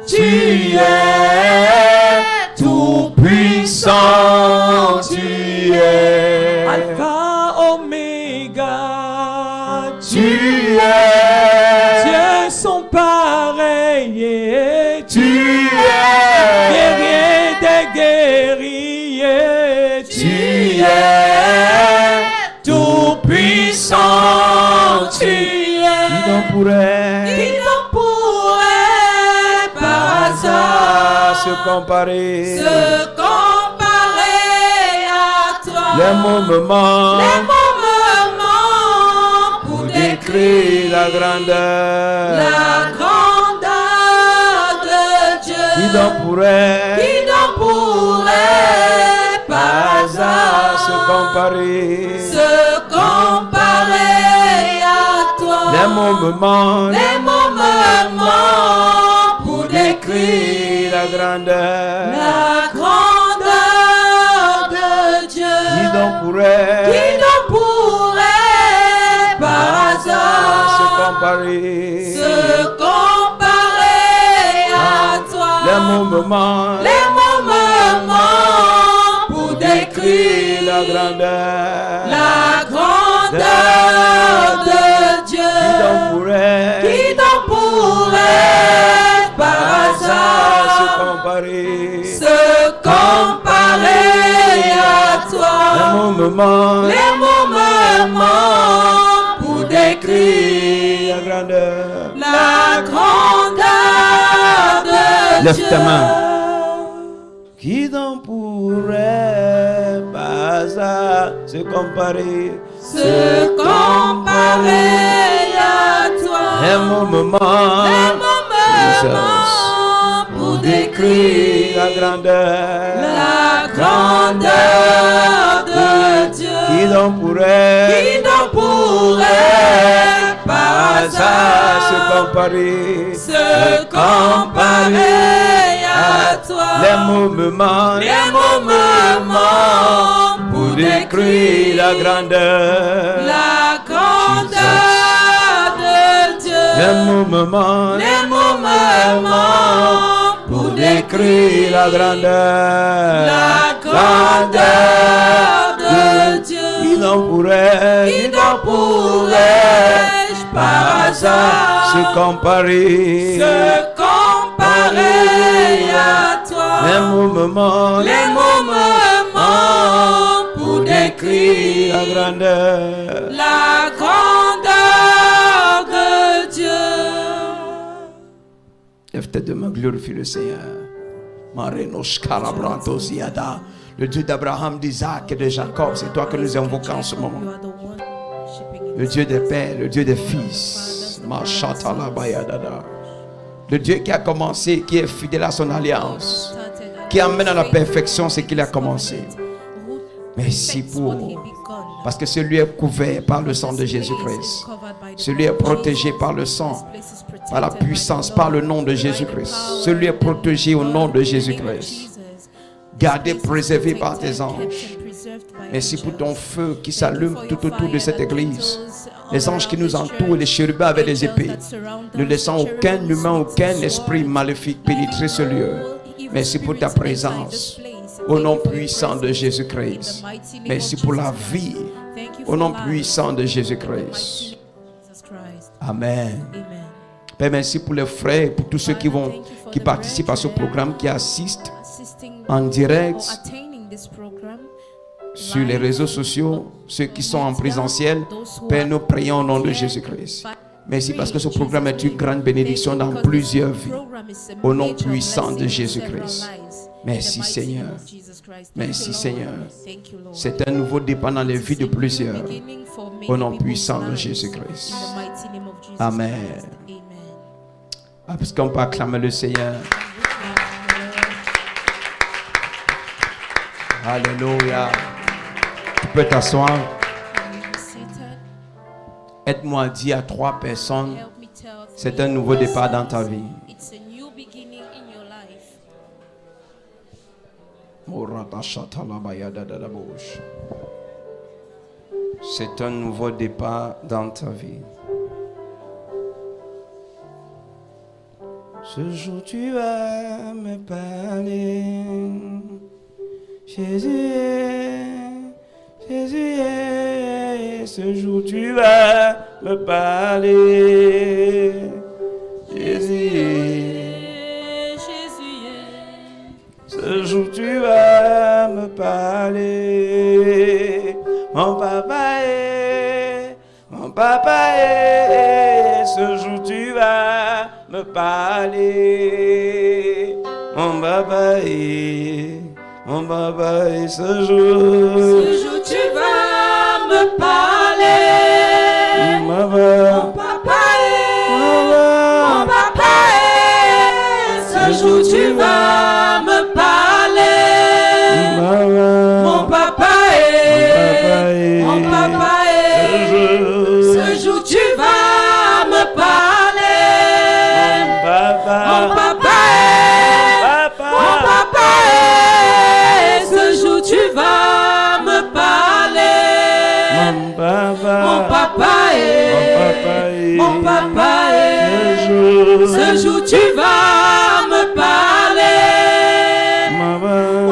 Tu es tout puissant, tu es Alpha, Oméga. Tu es Dieu sans pareil. Tu es Guerrier des guerriers. Tu es tout puissant, tu es. Qui donc pourrait par hasard se comparer à toi. Les mots me manquent Pour décrire la grandeur de Dieu. Qui donc pourrait par hasard se comparer à toi. Les mots me manquent Pour décrire la grandeur de Dieu. Qui donc pourrait par hasard se comparer à toi. Les mots me manquent Pour décrire la grandeur de Dieu. Qui donc pourrait par hasard se comparer à toi. Les mots me manquent Pour décrire la grandeur la grandeur de Lève Dieu. ta main. Qui donc pourrait par hasard se comparer à toi. Les mots me manquent Pour décrire la grandeur de Dieu. Qui donc pourrait par hasard se comparer à toi. Les mots me manquent pour décrire la grandeur de Dieu. Les mots me manquent pour décrire la grandeur de Dieu. Qui donc pourrait par hasard se comparer à toi. Les mots me manquent pour décrire la grandeur de Dieu. Lève tes deux mains, glorifie le Seigneur. Marenos Karabrantos Yada. Le Dieu d'Abraham, d'Isaac et de Jacob, c'est toi que nous invoquons en ce moment. Le Dieu des pères, le Dieu des fils. Le Dieu qui a commencé, qui est fidèle à son alliance, qui amène à la perfection ce qu'il a commencé. Merci parce que celui est couvert par le sang de Jésus-Christ. Celui est protégé par le sang, par la puissance, par le nom de Jésus-Christ. Celui est protégé au nom de Jésus-Christ. Gardé, préservé par tes anges. Merci pour ton feu qui s'allume tout autour de cette église. Les anges qui nous entourent, les chérubins avec des épées, ne laissant aucun humain, aucun esprit maléfique pénétrer ce lieu. Merci pour ta présence. Au nom puissant de Jésus-Christ. Merci pour la vie. Au nom puissant de Jésus-Christ. Amen. Père, merci pour les frères, pour tous ceux qui participent à ce programme, qui assistent en direct sur les réseaux sociaux, ceux qui sont en présentiel. Père, nous prions au nom de Jésus-Christ. Merci parce que ce programme est une grande bénédiction dans plusieurs vies. Au nom puissant de Jésus-Christ. Merci Seigneur. Merci Seigneur. C'est un nouveau départ dans les vies de plusieurs. Au nom puissant de Jésus-Christ. Amen. Parce qu'on peut acclamer le Seigneur. Alléluia. Tu peux t'asseoir. Aide-moi à dire à 3 personnes, c'est un nouveau départ dans ta vie. C'est un nouveau départ dans ta vie. Ce jour tu vas me parler. Jésus est, ce jour tu vas me parler. Jésus est, ce jour tu vas me parler. Mon papa est, ce jour tu vas me parler. Mon papa est, ce jour tu vas me parler. Mon papa est, ce jour tu vas me parler. Mon papa est, ce jour tu vas me parler. Mon papa est, ce jour tu vas me parler. Mon papa est, ce jour tu vas me parler. Mon papa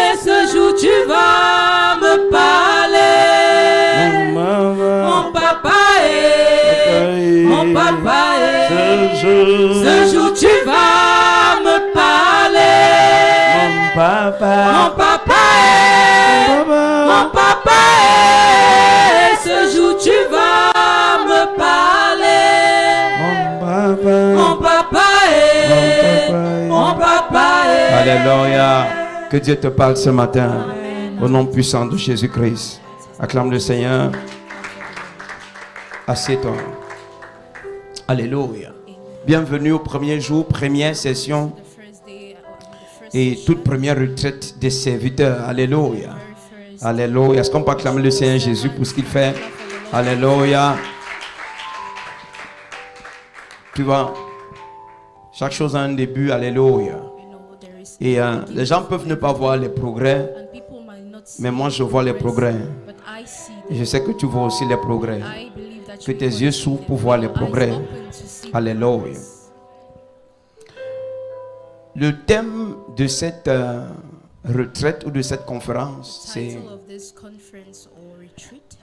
est, ce jour tu vas me parler. Mon papa est, ce jour tu vas me parler. Mon papa est, ce jour tu vas me parler. Mon papa est. Alléluia. Que Dieu te parle ce matin. Au nom puissant de Jésus-Christ. Acclame le Seigneur. Assieds-toi. Alléluia. Bienvenue au premier jour, première session et toute première retraite des serviteurs. Alléluia. Alléluia. Est-ce qu'on peut acclamer le Seigneur Jésus pour ce qu'il fait? Alléluia. Tu vois, chaque chose a un début. Alléluia. Et les gens peuvent ne pas voir les progrès, mais moi je vois les progrès. Et je sais que tu vois aussi les progrès. Que tes yeux s'ouvrent pour voir les progrès. Alléluia. Le thème de cette retraite ou de cette conférence, c'est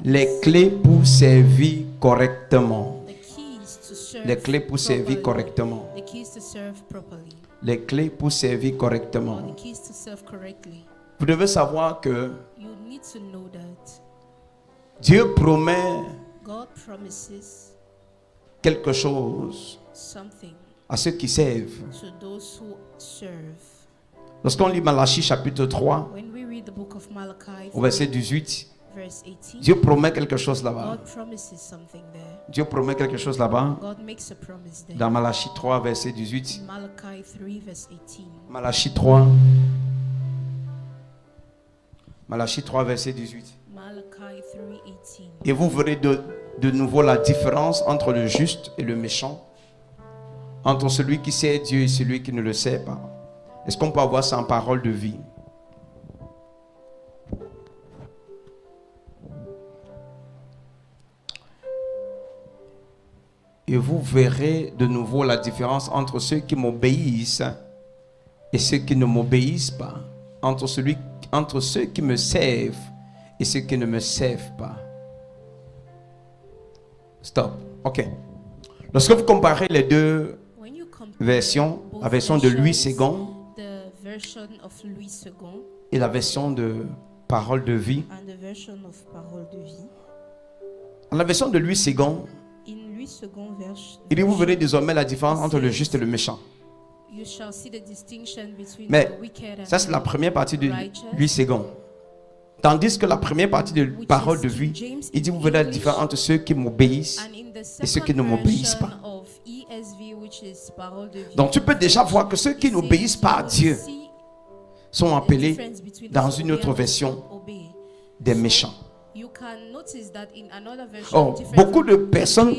les clés pour servir correctement. Les clés pour servir correctement. Les clés pour servir correctement. Vous devez savoir que Dieu promet quelque chose à ceux qui servent. Lorsqu'on lit Malachie chapitre 3, au verset 18, Dieu promet quelque chose là-bas. Dieu promet quelque chose là-bas. Dans Malachie 3, verset 18. Malachie 3. Malachie 3, verset 18. Et vous verrez de nouveau la différence entre le juste et le méchant, entre celui qui sait Dieu et celui qui ne le sait pas. Est-ce qu'on peut avoir ça en parole de vie? Et vous verrez de nouveau la différence entre ceux qui m'obéissent et ceux qui ne m'obéissent pas, entre ceux qui me servent et ceux qui ne me servent pas. Stop. Ok. Lorsque vous comparez les deux versions, la version de Louis II et la version de Parole de vie, dans la version de Louis II, il dit, vous verrez désormais la différence entre le juste et le méchant. Mais ça, c'est la première partie de Louis II. Tandis que la première partie de Parole de vie, il dit, vous verrez la différence entre ceux qui m'obéissent et ceux qui ne m'obéissent pas. Donc tu peux déjà voir que ceux qui n'obéissent pas à Dieu sont appelés dans une autre version des méchants. Oh, beaucoup de personnes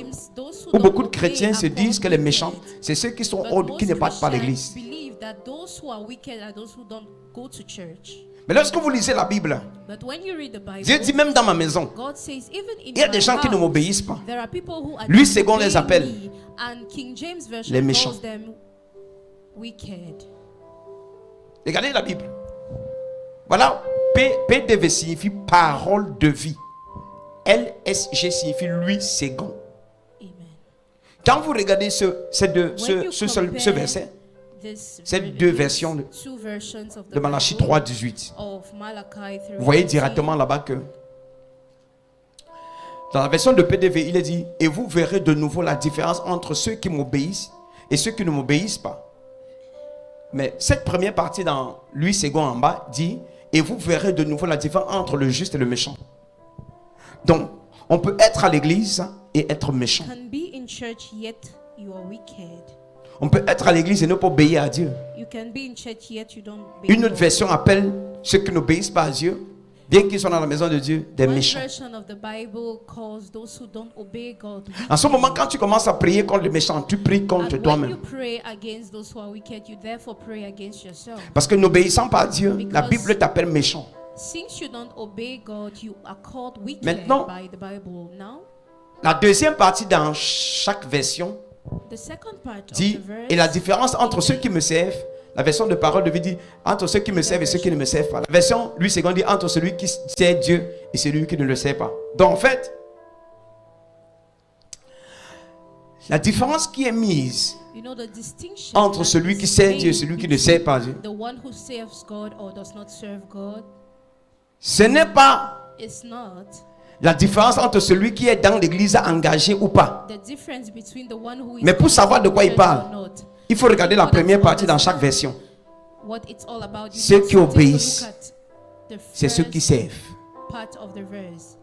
ou beaucoup de chrétiens se disent que les méchants, c'est ceux qui sont qui ne partent pas à l'église. Mais lorsque vous lisez la Bible, But when you read the Bible, Dieu dit même dans ma maison, God says, even in il y a des my gens qui ne house, m'obéissent pas. there are people who are Lui, not second, les obeying appelle me, and King James version les méchants. calls them wicked. Regardez la Bible. Voilà, PDV signifie parole de vie. LSG signifie lui second. Amen. Quand vous regardez ce When you verset, this ces ver- deux these versions two versions of the de Malachie Bible, 3, 18, of Malachi 3, vous voyez directement là-bas que dans la version de PDV, il est dit, et vous verrez de nouveau la différence entre ceux qui m'obéissent et ceux qui ne m'obéissent pas. Mais cette première partie dans lui second en bas dit, et vous verrez de nouveau la différence entre le juste et le méchant. Donc, on peut être à l'église et être méchant. can be in church yet you are wicked. On peut être à l'église et ne pas obéir à Dieu. You can be in church yet you don't obey Une autre God. version appelle ceux qui n'obéissent pas à Dieu, bien qu'ils soient dans la maison de Dieu, des One méchants. version of the Bible calls those who don't obey God wicked. En ce moment, quand tu commences à prier contre les méchants, tu pries contre And when you toi-même. pray against those who are wicked, you therefore pray against yourself. Parce que n'obéissant pas à Dieu, la Because- Bible t'appelle méchant. Since you don't obey God, you are called wicked Maintenant- by the Bible. Now, La deuxième partie dans chaque version the second part dit, of the verse, et la différence entre ceux qui me servent, la version de parole de vie dit, entre ceux qui me servent et ceux qui ne me servent pas. La version, lui, second dit, entre celui qui sert Dieu et celui qui ne le sert pas. Donc, en fait, la différence qui est mise you know, the distinction entre that celui is qui sert made Dieu et celui qui ne between sert pas Dieu, the one who serves God or does not serve God, ce n'est pas is not la différence entre celui qui est dans l'église engagé ou pas. the difference between the one who is Mais pour savoir de quoi il church parle, or not. il faut regarder la première partie dans chaque version. What it's all about. You Ceux need qui to take a obéissent, look at the C'est ceux qui first servent. part of the verse,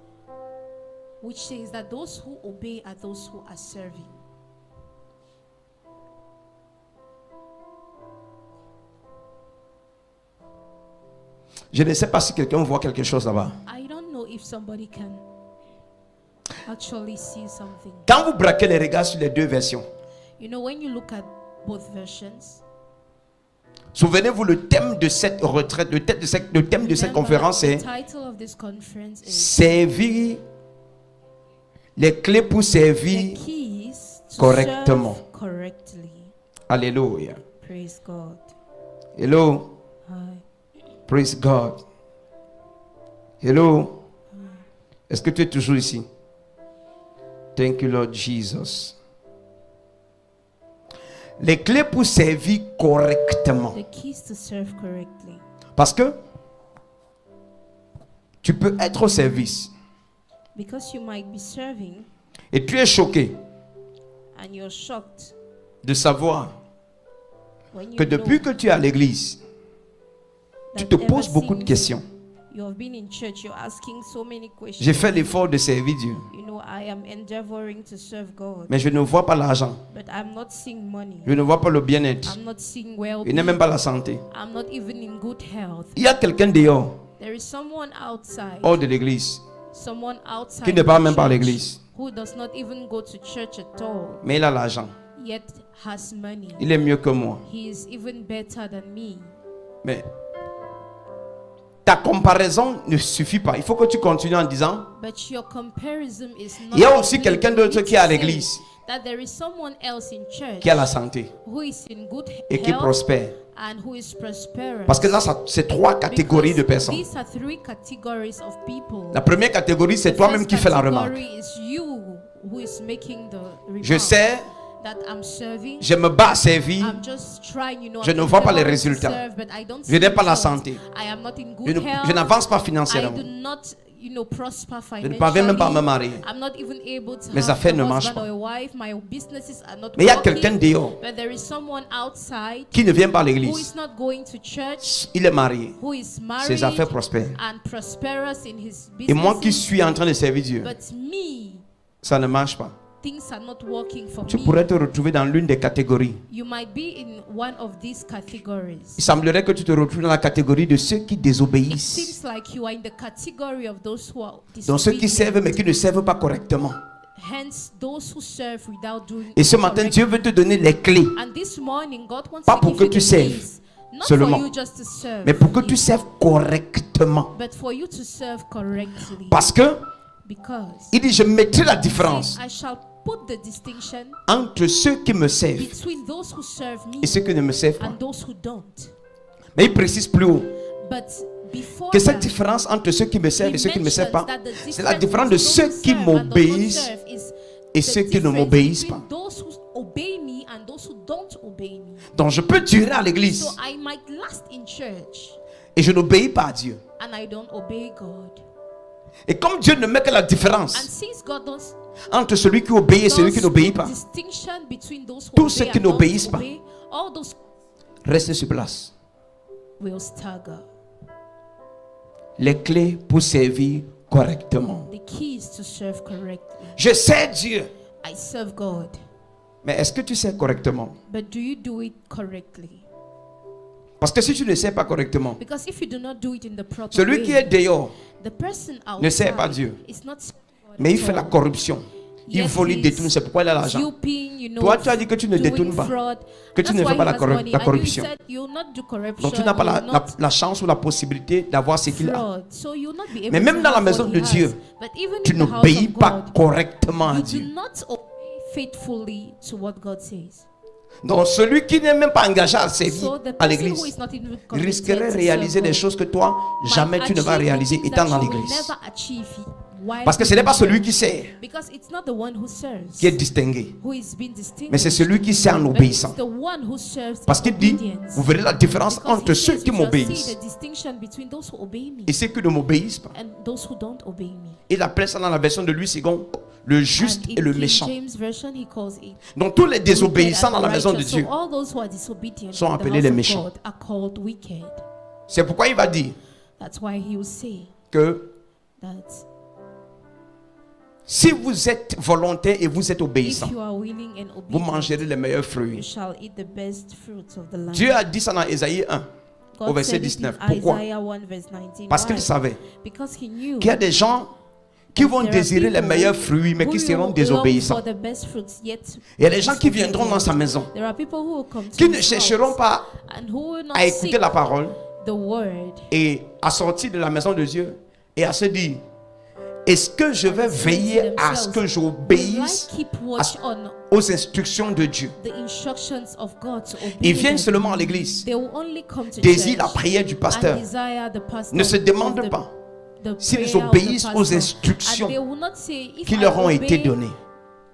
which says that those who obey are those who are serving. Je ne sais pas si quelqu'un voit quelque chose là-bas. I don't know if somebody can actually see something. Quand vous braquez les regards sur les deux versions, You know, when you look at both versions, souvenez-vous, le thème de cette retraite, le thème de cette remember, conférence, the c'est title of this conference is servir, les clés pour The servir Keys to correctement. Serve Correctly. Alléluia. Praise God. Hello. Hi. Praise God. Hello. Est-ce que tu es toujours ici? Thank you, Lord Jesus. Les clés pour servir correctement. The keys to serve correctly. Parce que tu peux être au service Because you might be serving et tu es choqué and you're shocked de savoir when you que depuis know que tu es à l'église, tu that te ever poses beaucoup de since questions. You have been in church, you're asking so many questions. J'ai fait l'effort de servir Dieu, You know, I am endeavoring to serve God, mais je ne vois pas l'argent, but I'm not seeing money. je ne vois pas le bien-être, I'm not seeing et well-being. même pas la santé. I'm not even in good health. Il y a quelqu'un dehors, There is someone outside, hors de l'église, someone outside qui ne the part même pas à church l'église, who does not even go to church at all, mais il a l'argent. yet has money. Il est mieux que moi. He is even better than me. Mais ta comparaison ne suffit pas. Il faut que tu continues en disant, But your comparison is not. il y a aussi complete. quelqu'un d'autre You qui est à need to say l'église, that there is someone else in church qui a la santé who is in good et qui health prospère. and who is prosperous. Parce que là, c'est trois catégories de Because personnes. these are three categories of people. La première catégorie, c'est The toi-même first qui fais la remarque. category is you who is making the remark Je sais, that I'm serving. je me bats à servir. I'm just trying, you know, Je I'm ne vois pas les endeavoring to résultats. serve, but I don't Je see n'ai pas la results. santé. I am not in Je good health. je n'avance pas I financièrement. do not, you know, prosper Je financially. ne parviens même pas à me marier. I'm not even able to Mes have affaires a ne marchent husband pas. or a wife. My businesses are not Mais il y a working. quelqu'un dehors But there is someone outside qui ne vient pas à who is l'église. not going to church, Il est marié. who is Ses married affaires prospèrent. and prosperous in his business. Et moi qui suis en train de servir Dieu, But me, ça ne marche pas. things are not working for Tu me. pourrais te retrouver dans l'une des catégories. You might be in one of these categories. Il semblerait que tu te retrouves dans la catégorie de ceux qui It désobéissent. seems like you are in the category of those who are Donc ceux qui disobedient. servent mais qui ne servent pas correctement. Hence, those who serve without doing Et ce it matin, correctly. Dieu veut te donner les clés. And this morning, God wants Pas to pour give que you tu the serves, keys, Not seulement, for you just to serve, mais pour que tu serves correctement. but for you to serve correctly. Parce que Because il dit, je mettrai la différence I shall put the distinction entre ceux qui me servent between those who serve me et ceux qui ne me servent pas. and those who don't. Mais il précise plus haut But before que cette that, différence entre ceux qui me servent et he ceux qui ne me servent pas, mentions that the c'est la difference différence de between ceux those who qui serve and those who m'obéissent serve is et the ceux qui ne difference m'obéissent between pas. those who obey me and those who don't obey me. Donc je peux durer à l'église So I might last in church et je n'obéis pas à Dieu. and I don't obey God. Et comme Dieu ne met que la And différence since God does entre celui qui obéit et celui qui n'obéit pas, distinction between those who tous obey ceux qui and those n'obéissent who pas. obey, all those restez sur place. will stagger. Les clés pour servir correctement. The key is to serve correctly. Je sais Dieu, I serve God, mais est-ce que tu sais correctement? but do you do it correctly? Parce que si tu ne sais pas correctement, Because if you do not do it in the proper celui way, qui est dehors, the person ne sert outside pas Dieu, is not serving God mais il at fait la all. corruption. Il Yes, vole, il he's détourne, c'est pourquoi il a l'argent. duping, you know, Toi, tu as dit que tu ne doing détournes pas, fraud. que tu That's ne fais why pas he la has money. la And corruption. you said you'll not do corruption, Donc tu n'as pas you'll not la chance ou la possibilité d'avoir ce qu'il a. fraud. So you'll not be able Mais même to dans la have maison what de he has. Dieu, But even Tu in the house n'obéis of pas God, correctement à you do Dieu. not obey faithfully to what God says. Donc celui qui n'est même pas engagé à servir So the à person who l'église is not even risquerait committed de to réaliser serve des God choses que toi, jamais might tu ne vas achieve the réaliser things étant that dans you will l'église. never achieve while Parce que ce in n'est pas the celui church. qui sert Because it's not the one who serves qui est distingué, who is being distinguished, mais c'est celui qui sert en but it's obéissant. the one who serves Parce in qu'il dit, obedience. vous verrez la différence Because entre he ceux says qui you shall m'obéissent see the distinction between those who obey me et ceux qui ne m'obéissent pas. and those who don't obey me. Il appelle ça dans la version de Louis II, le juste And et le in King méchant. James version, he calls it Donc tous les wicked désobéissants and dans la maison de righteous. Dieu, So all those who are disobedient sont in the appelés house les of méchants. God are called wicked. c'est pourquoi il va dire That's why he will say que that si vous êtes volontaire et vous êtes if obéissant, you are willing and vous obedient, mangerez les meilleurs you fruits. shall eat the best fruits of the land. Dieu a dit ça dans Ésaïe 1, au God verset said it in 19. Pourquoi? Isaiah 1 verse 19. Parce qu'il Why? savait Because he knew qu'il y a des gens qui vont there are désirer les people meilleurs fruits, mais who qui seront will long désobéissants. for the best fruits, yet Il y a des gens qui viendront dans sa maison, there are people who will come to qui ne his chercheront house pas and who will not à écouter seek la parole the word. et à sortir de la maison de Dieu et à se dire, est-ce que je vais veiller à ce que Will I j'obéisse keep watch on aux instructions de Dieu? the instructions of God to obey Ils viennent them? seulement à l'église, They will only come to désirent la church prière du pasteur, and desire the pastor ne se of demandent the- pas the s'ils prayer of the obéissent aux pastor. instructions And they will not say, if qui I leur ont obey, été données.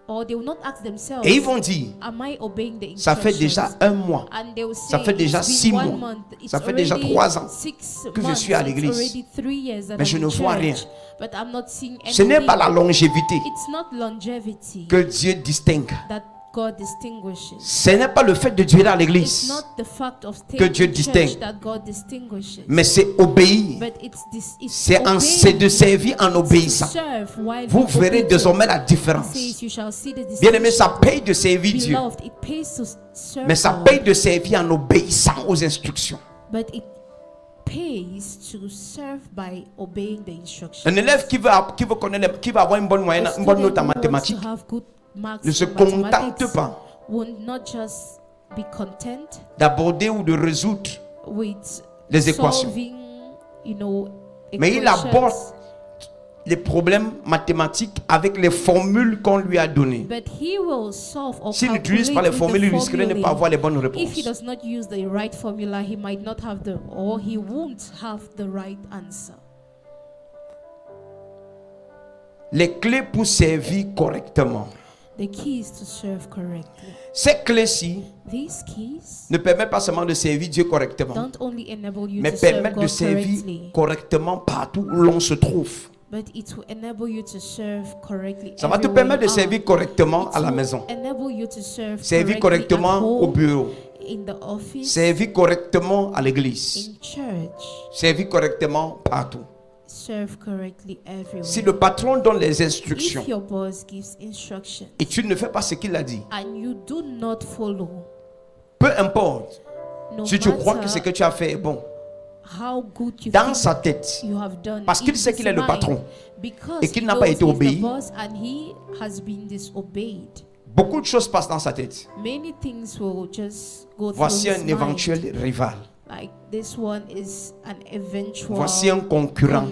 or they will not ask themselves, Et ils vont dire, am I obeying the ça fait instructions? déjà un mois, And they will ça say, fait déjà "It's been 6 1 mois, month, it's ça fait déjà already 3 ans 6 que je months, suis à it's l'église. already 3 years that Mais je I'm ne in vois rien. church, but I'm not seeing Ce n'est pas la anything." longévité It's not longevity que Dieu distingue. that God distinguishes. Ce n'est pas le fait de durer à It's l'église, not the fact of que staying Dieu in distingue. church that God distinguishes. mais c'est obéir. But it's C'est obeying, de servir en to obéissant. serve while Vous being verrez obedient. désormais la He différence. says, "You shall see the Bien aimé, ça distinction." paye de servir Dieu, Beloved, it pays to serve mais ça God, paye de servir en obéissant aux instructions. but it pays to serve by obeying the instructions. Un élève qui veut connaître, qui va avoir une bonne moyenne, A une bonne note en student who wants mathématiques, to have good marks ne se in contente mathematics pas will not just be content d'aborder ou de résoudre, with les équations. solving, you know, mais il equations, aborde les problèmes mathématiques avec les formules qu'on lui a données. but he will solve or S'il n'utilise pas les calculate formules, il with the risquerait de ne pas formulae. avoir les bonnes If he réponses. does not use the right formula, he might not have the, or he won't have the right answer. Les clés pour servir correctement. The key is to serve correctly. Ces clés-ci These keys ne permettent pas seulement de servir Dieu correctement, don't only enable you mais to serve permettent de God servir correctly, correctement partout où l'on se trouve. but it will enable you to serve correctly. Ça va te everywhere permettre de you are. servir correctement It à la will maison, enable you to serve servir correctly correctement at au home, bureau, in the office, servir correctement à l'église, in church, servir correctement partout. serve correctly everywhere. Si le patron donne les instructions If your boss gives instructions et tu ne fais pas ce qu'il a dit, and you do not follow, peu importe no si tu crois que ce matter que tu as fait est bon, how good you dans think sa tête, you have done, parce qu'il in sait his qu'il est le mind, patron because et qu'il he n'a pas knows été he's the obéi, boss and he has been disobeyed, beaucoup de choses passent dans sa tête. many things will just go Voici through un his mind. éventuel rival. Like this one is an eventual Voici un concurrent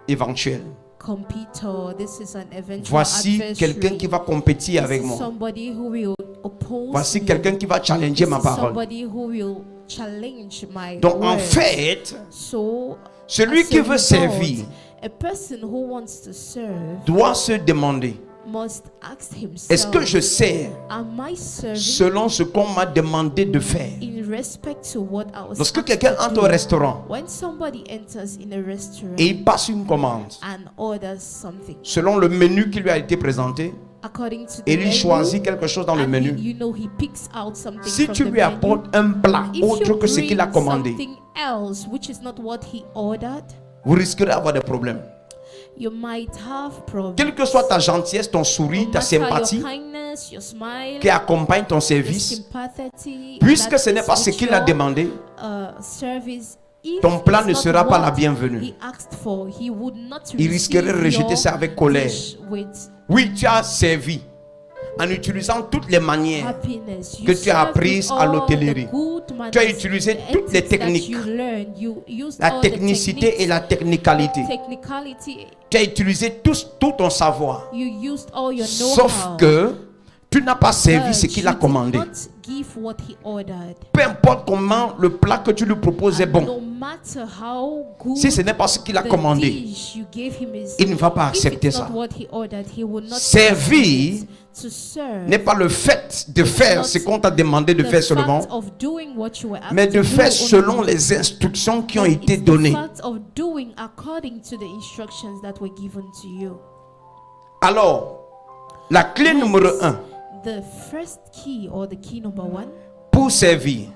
éventuel. competitor. This is an eventual Voici adversary. quelqu'un qui va compétir avec This is moi. somebody who will oppose Voici me. quelqu'un qui va challenger This ma is parole. somebody who will challenge my Donc en words. fait, So, celui as qui a veut result, servir a person who wants to serve doit se demander, must ask himself, est-ce que je sers am I serving selon ce qu'on m'a demandé de faire? in respect to what I was Lorsque asked quelqu'un to entre do? au restaurant When somebody enters in a restaurant et il passe une commande, and orders something selon le menu qui lui a été présenté, according to the et il menu, choisit quelque chose dans le and menu. he picks out something Si from tu the lui menu. apportes un plat If autre you que ce qu'il a bring commandé, something else which is not what he ordered, vous risquerez d'avoir des problèmes. you might have problems. Quelle que soit ta gentillesse, ton sourire, No ta matter sympathie your kindness, your smile, qui accompagne ton your service, sympathy, puisque that ce n'est is pas ce with qu'il a your, demandé, service, if ton plat it's ne not sera pas what la bienvenue. he asked for, he would not Il risquerait de receive rejeter your ça avec colère. dish with Oui, tu as servi en utilisant toutes les manières. happiness. que You tu as serve apprises with à all l'hôtellerie. the good manners, Tu as utilisé the toutes les ethics that techniques. you learned. You used La all the technicité et la technicalité. technicality. Tu as utilisé tout ton savoir. You used all your Sauf know-how. que tu n'as pas servi But ce qu'il you a did commandé. not give what he ordered. Peu importe comment le plat que tu lui proposes est No bon. matter how good Si ce n'est pas ce qu'il a the commandé, dish you gave him is, il ne va pas if accepter it's ça. not what he ordered, he will not Servir accept it. To serve n'est pas le fait de faire ce qu'on t'a demandé de the faire seulement, fact of doing what you were asked mais to de do faire only, selon les instructions qui ont but été it's the données. fact of doing according to the instructions that were given to you. Alors, la clé numéro 1 The first key or the key number one pour servir,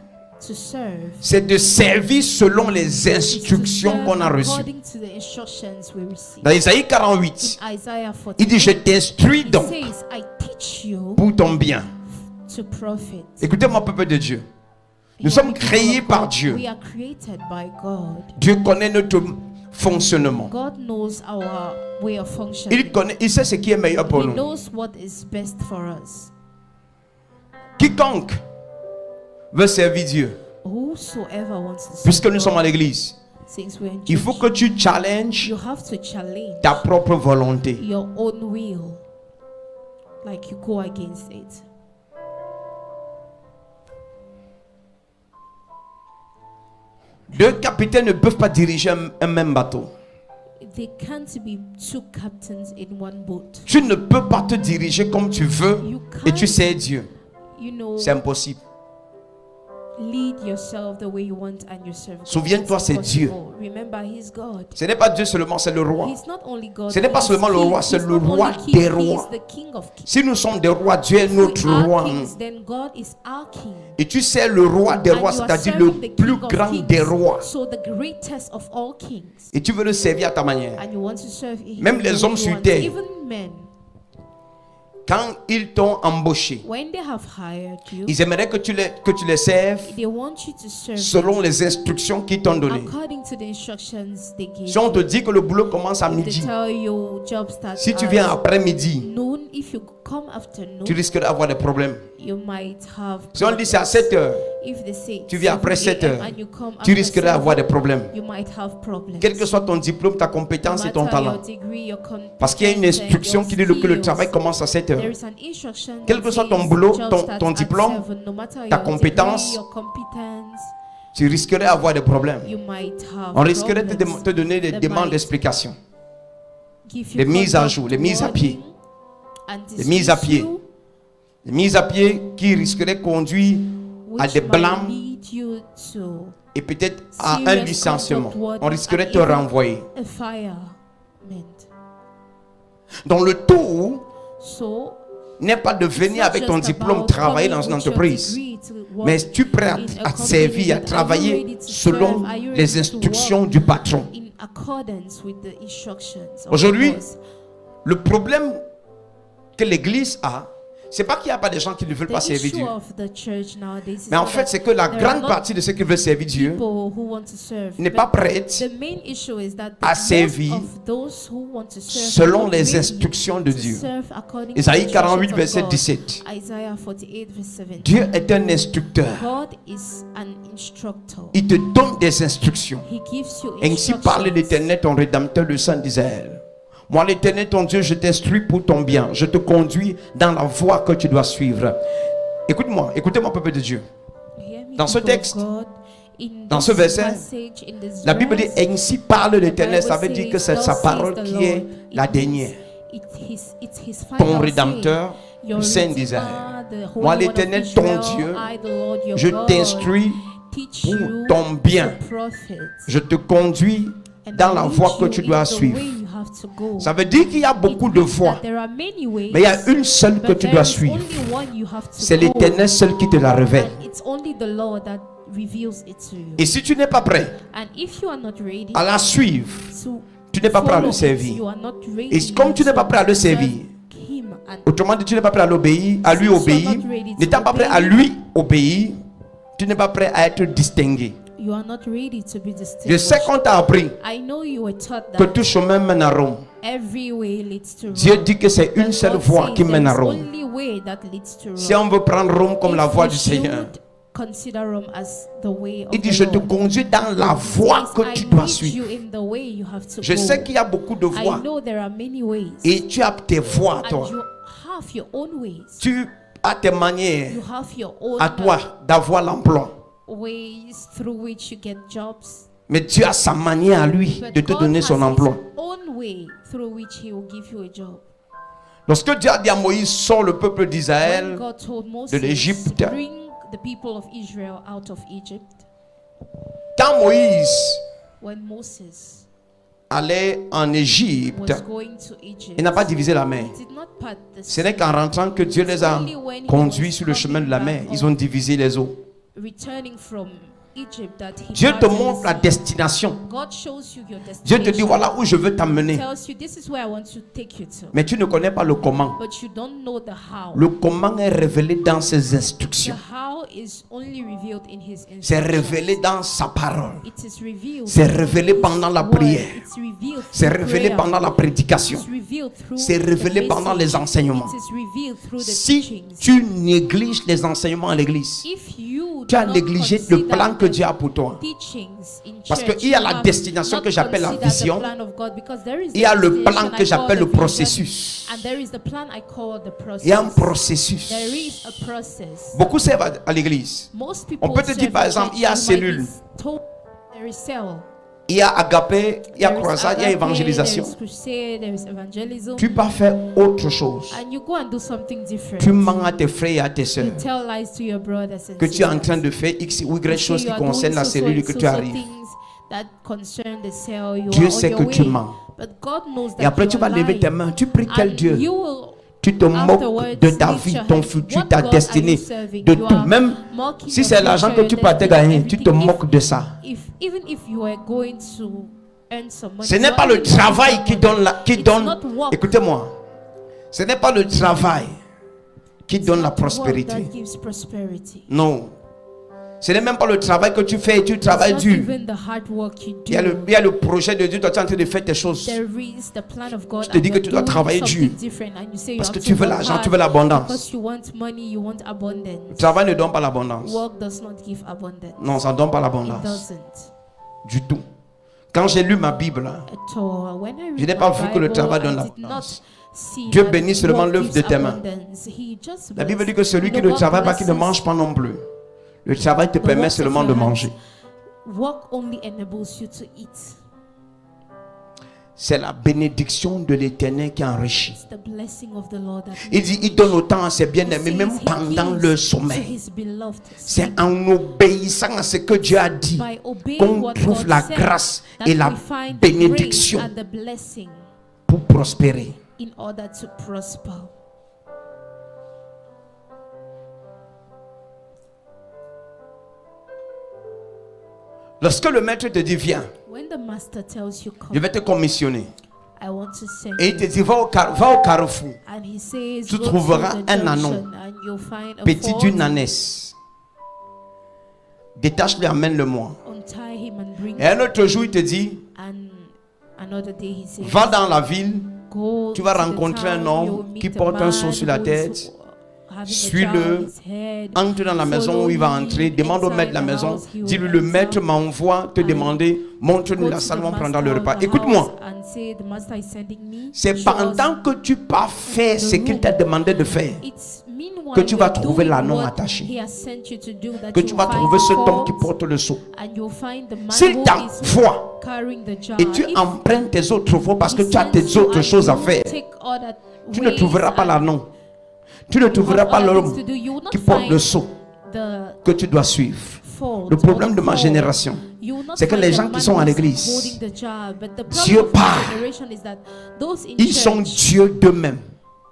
to serve c'est de servir selon les is to instructions serve qu'on a reçues. according to the instructions we receive. Dans Isaïe 48, In Isaiah 40, il dit, je t'instruis it donc says, I teach you pour ton bien. to profit. Écoutez-moi, peuple de Dieu. Nous sommes créés par Dieu. We are created by God. Dieu connaît notre fonctionnement. God knows our way of functioning. Il sait ce qui est meilleur pour He nous. knows what is best for us. Quiconque veut servir Dieu, Whosoever wants to serve puisque nous God, sommes à l'église, since we're in il faut church, que tu challenges you have to challenge ta propre volonté. your own will, like you go against it. Deux capitaines ne peuvent pas diriger un même bateau. They can't be two captains in one boat. Tu ne peux pas te diriger comme tu veux You et tu can't, sais Dieu. you know, C'est impossible. lead yourself the way you want and you serve God. Souviens-toi, It's c'est Dieu. impossible. Remember, He's God. Ce n'est pas Dieu seulement, c'est le roi. He's not only God. Ce n'est but pas he's seulement le king. roi, c'est He's le not roi only king, des he rois. is the King of kings. Si nous sommes des rois, Dieu est If we notre are roi. kings, then God is our king. Et tu sais, le roi des And rois, you are c'est-à-dire serving le the plus king of grand kings. des rois. So the greatest of all kings. Et tu veux le servir à ta manière. And you want to serve him Même the les way hommes you sur want. terre. Even men, Quand ils t'ont embauché, when they have hired you, ils aimeraient que tu les serves they want you to serve selon les instructions qu'ils t'ont données. according to the instructions they give. Si on te dit que le boulot commence à If midi, they tell you job starts si tu at viens après-midi, noon, if you come afternoon, tu risques d'avoir des problèmes. you might have Si on dit c'est à 7 heures, if they say tu viens après 7 7 heures, and you come tu after risques d'avoir 7, des problèmes. you might have problems. Quel que soit ton diplôme, ta compétence et ton No matter talent. your degree, your competence Parce qu'il y a une and instruction your qui dit que le skills. travail commence à 7 heures. There is an instruction Quel that que soit ton says boulot, job ton starts at diplôme, 7. No matter ta your compétence, degree, your competence, Tu risquerais d'avoir des problèmes. you might have On risquerait de problems. te donner des They demandes might d'explication. give you Les mises à conduct jour, les mises à pied. and Les mises à dismiss pied. you, Des mises à pied qui risqueraient de conduire à which des might blâmes lead you to et peut-être à un serious licenciement. conduct warning On risquerait de te and even renvoyer. a firement. Donc le tout So, n'est pas de it's venir not avec ton just diplôme about travailler coming dans une with your entreprise. degree to work Mais es-tu prêt in a à company, servir, à but are you travailler ready to selon serve? Are you ready les to instructions work du patron? in accordance with the instructions of Aujourd'hui, the boss? Le problème que l'Église a, C'est pas qu'il n'y a pas des gens qui ne veulent The pas servir issue Dieu. of the church nowadays is Mais en not fait, that c'est que la there are grande not partie de ceux qui veulent servir Dieu people who want to serve, n'est but pas prête the main issue is that à most servir of those who want to serve selon are not les ready instructions de to Dieu. serve according Isaïe to the 48, instructions verset of God. 17. Isaiah 48 verse 17. Dieu est un instructeur. God is an instructor. Il te donne des instructions. He gives you Ainsi parle instructions. l'Éternel, ton Rédempteur, le Saint d'Israël. Moi, l'Éternel, ton Dieu, je t'instruis pour ton bien. Je te conduis dans la voie que tu dois suivre. Écoute-moi, écoutez-moi, peuple de Dieu. Hear me, Dans ce people of texte, God. In dans this ce verset, passage, in this La Bible dit verse, ainsi parle l'Éternel. Ça veut Bible dire que says, c'est sa "Thus parole says the qui Lord." est la It dernière. It's his Ton final Rédempteur, say. le Your Saint Redeemer, d'Israël. the Holy Moi, One of l'Éternel, ton Israel, Dieu, I, the Lord your je God, t'instruis teach pour you ton bien. the prophets, Je te conduis and dans I la lead voie que you tu in dois the suivre. way you have to go. Ça veut dire qu'il y a beaucoup It de means voies, that there are many ways, mais il y a une seule que but tu there dois is suivre. only one you have to C'est go, l'Éternel seul qui te la révèle. and it's only the Lord that reveals it to you. Et si tu n'es pas prêt And if you are not ready à la suivre, to tu n'es pas prêt à follow le it, servir. you are not ready Et comme tu n'es pas prêt à le to serve servir, him, and autrement dit, tu n'es pas prêt à l'obéir, à lui Since you are obéir, not ready to n'étant pas prêt à obey lui obéir, tu n'es pas prêt à être distingué. you are not ready to be Je distinguished. sais qu'on t'a appris I know you were taught que that tout chemin mène à Rome. every way leads to Dieu Rome. dit que c'est une But seule God voie says qui mène à there is Rome. only way that leads to Rome. Si on veut prendre Rome comme la If voie we du Seigneur, should consider Rome as the way of il dit the je te Lord, conduis dans la voie says, que I tu dois lead suivre. you in the way you have to Je go. sais qu'il y a beaucoup de I voies know there are many ways, et tu as tes voies à and toi. you have your own ways. Tu as tes manières You have your own à toi d'avoir l'emploi. ways through which you get jobs. Mais Dieu a sa manière à lui But de te God donner has son his emploi. own way through which he will give you a job. Lorsque Dieu a dit à Moïse, sors le peuple When d'Israël God told Moses, l'Égypte. bring the people of Israel out of Egypt, quand Moïse when Moses allait en Égypte, was going to Egypt, il n'a pas divisé la mer. he did not part the Ce n'est sea. qu'en rentrant que Dieu les a Only when he conduits was sur le chemin de la mer. coming Ils ont divisé les eaux. returning from Egypt that he Dieu te parted the montre la sea. destination. God shows you your Dieu destination. te dit voilà où je veux t'amener. Tells you this is where I want to take you to. Mais tu ne connais pas le comment. But you don't know the how. Le comment est révélé dans ses The instructions. how is only revealed in his C'est instructions. révélé dans sa parole. It is revealed. C'est in révélé his pendant la word. prière. It's revealed C'est through révélé prayer. pendant la prédication. It's revealed through C'est the révélé pendant les message. enseignements. It is revealed through the Si teachings. tu négliges les enseignements à l'église, If you tu as do not négligé le consider plan que the Dieu a pour toi. teachings in Parce church, qu'il y a la you have destination not que j'appelle la considered the vision. plan of God, because there is Il y a the le destination plan I que call j'appelle the le vision, processus. and there is the plan I call the process. Il y a un processus. There is a process. Beaucoup servent à l'église. Most people On peut te dire serve par in exemple, church. il y a You might cellule. be told there is cell. Il y a agapé, il y a There is croisade, il y a agape, évangélisation. there is crusade, there is evangelism. Tu peux faire autre chose. And you go and do something different. Tu mens à tes frères et à tes You sœurs tell lies to your brothers and que tu es en sisters. train de faire X ou Y You say choses qui you are doing concernent la so cellule et and que so tu arrives. things that concern the cell. You Dieu are on sait your que tu way. mens. But God knows that Et après you tu vas are lever lying. tes mains. Tu pries quel And Dieu? you will Tu te moques afterwards de ta lift vie, your ton hand. futur, What ta God destinée, are you serving? de You tout. are Même mocking si your c'est l'argent que future, tu your partais destiny, gagner, tu te everything. moques de ça. Even if you are going to earn some money, Ce you n'est are pas le even mocking travail your qui money. donne qui It's donne. not work. Écoutez-moi. Ce n'est pas le travail qui It's donne la not work prospérité. that gives prosperity. Non. Ce n'est même pas le travail que tu fais et tu travailles It's not dur. even the hard work you Il y a do. le projet de Dieu, toi tu es en train de faire tes choses. There is the plan of God. Je te dis and que you're tu dois doing travailler something dur. different, and you say you Parce que have tu to veux work l'argent, hard tu veux l'abondance. because you want money, you want Le abundance. travail ne donne pas l'abondance. Work does not give abundance. Non, ça ne donne pas It l'abondance. doesn't Du tout. Quand j'ai lu ma Bible, at all. When I je read n'ai the pas vu que le Bible, travail I donne did l'abondance. not see Dieu that bénit seulement work l'œuvre gives de tes mains. abundance. He just La Bible blesses. dit que celui qui You ne know, travaille pas, God qui ne blesses. mange pas non plus. Le travail te The permet works of seulement your de hands. manger. Work only enables you to eat. C'est la bénédiction de l'Éternel qui enrichit. It's the blessing of the Lord that Il dit, il donne autant à ses He bien-aimés, says même he pendant gives leur to sommeil. his beloved. C'est en obéissant à ce que Dieu a dit By obeying qu'on what trouve God la said, grâce that et la we find the bénédiction grace and the blessing pour prospérer. in order to prosper. Lorsque le maître te dit, viens, When the master tells you je come, vais te commissionner. I want to send Et il te you. dit, va au carrefour. And he says, Tu go to trouveras the un anon, junction and you'll find a petit foal. d'une ânesse. Détache-le, amène-le-moi. Untie him and bring Et un autre jour, il te dit, And another day he says, va dans la ville, go tu vas to the rencontrer un town, homme you'll meet qui a porte un man seau sur la who is tête. having a Suis-le, jar on his head. entre dans la maison où il va entrer, demande au maître de la maison, dis-lui, le maître m'envoie te demander, montre-nous Go la to salle the où on prendra master le of repas. the Écoute-moi, house and say, the master is sending me. c'est Show us. pendant que tu pars faire ce qu'il t'a demandé de faire It's meanwhile que tu vas you're trouver doing l'anon what attaché, he has sent you to do, that que tu you'll vas find trouver the cet homme qui fault porte le seau. and you'll find the man S'il who is t'envoie carrying the jar. et tu If empruntes tes autres voies parce que he tu as sends tes you autres and choses à you faire, take other tu ne ways trouveras pas and l'anon. Tu ne you trouveras have pas other l'homme things to do, you will not qui porte find le seau the que tu dois suivre. fault Le or problème the de ma call. génération, You will not c'est que find les the gens man qui sont à who's l'église, holding the jar, but the Dieu problem of parle. our generation is that those in ils sont church Dieu d'eux-mêmes.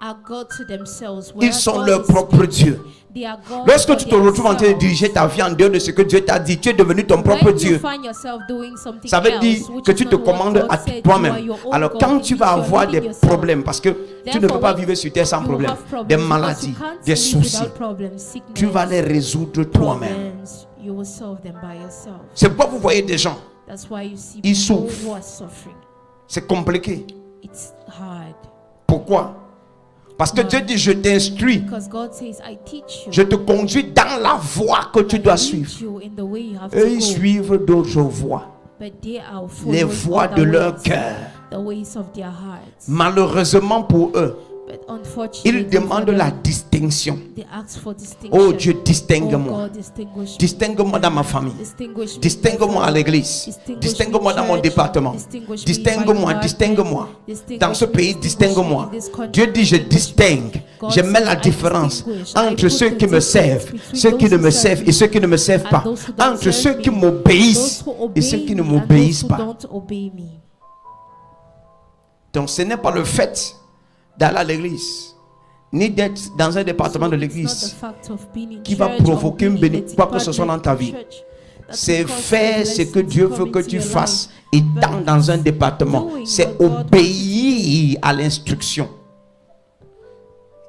are God to themselves, Ils whereas sont God leur is propre spirit. Dieu. They are God Lorsque for tu te retrouves en train de themselves. diriger ta vie en dehors de ce que Dieu t'a dit, tu es devenu ton propre When you Dieu. find yourself doing something Ça veut else, dire which que is tu te not what commandes God à said, you are toi-même. your own Alors God, quand it tu means vas you are avoir leading des yourself. problèmes, parce que tu ne Therefore, peux pas when vivre sur terre sans you problème, have problems, des because maladies, you can't des live soucis, without problems, sickness, tu vas les résoudre toi-même. problems, you will solve them by yourself. C'est pourquoi vous voyez des gens, That's why you see Ils people souffrent. who are suffering. c'est compliqué. It's hard Pourquoi? Parce que Dieu dit, je t'instruis, because God says, I teach you. je te conduis dans la voie que tu I dois lead suivre. you in the way you have Eux, to ils go. suivent d'autres voies, But they are les following voies other de leur ways, cœur. the ways of their hearts. Malheureusement pour eux, But unfortunately, ils demandent for la them, distinction. they ask for distinction. Oh Dieu, Oh distingue-moi. God, distinguish me. Distingue-moi dans ma famille. Distinguish me Distingue-moi à in my l'église. Distinguish Distingue-moi me dans mon church. département. Distinguish me in my Distingue-moi, department. distingue-moi. Distinguish Dans ce me, pays, distinguish distingue-moi. me in this country, Dieu dit, je distinguish me. distingue. God Je mets says, la I différence distinguish. I entre put ceux the qui me difference servent, between ceux qui those ne who me serve servent et ceux qui ne me servent and pas. those who don't Entre serve ceux qui me, m'obéissent those who et ceux obey qui ne me and m'obéissent those who pas. don't obey me. Donc ce n'est pas le fait d'aller à l'église, ni d'être dans un département de So it's not l'église, the fact of being in qui va church or provoquer une being in a bénédiction, quoi que ce soit dans ta vie. department in church that c'est will cause faire ce que blessings Dieu to veut come que into tu your fasses life. et dans un département. Doing C'est what God wants obéir à l'instruction.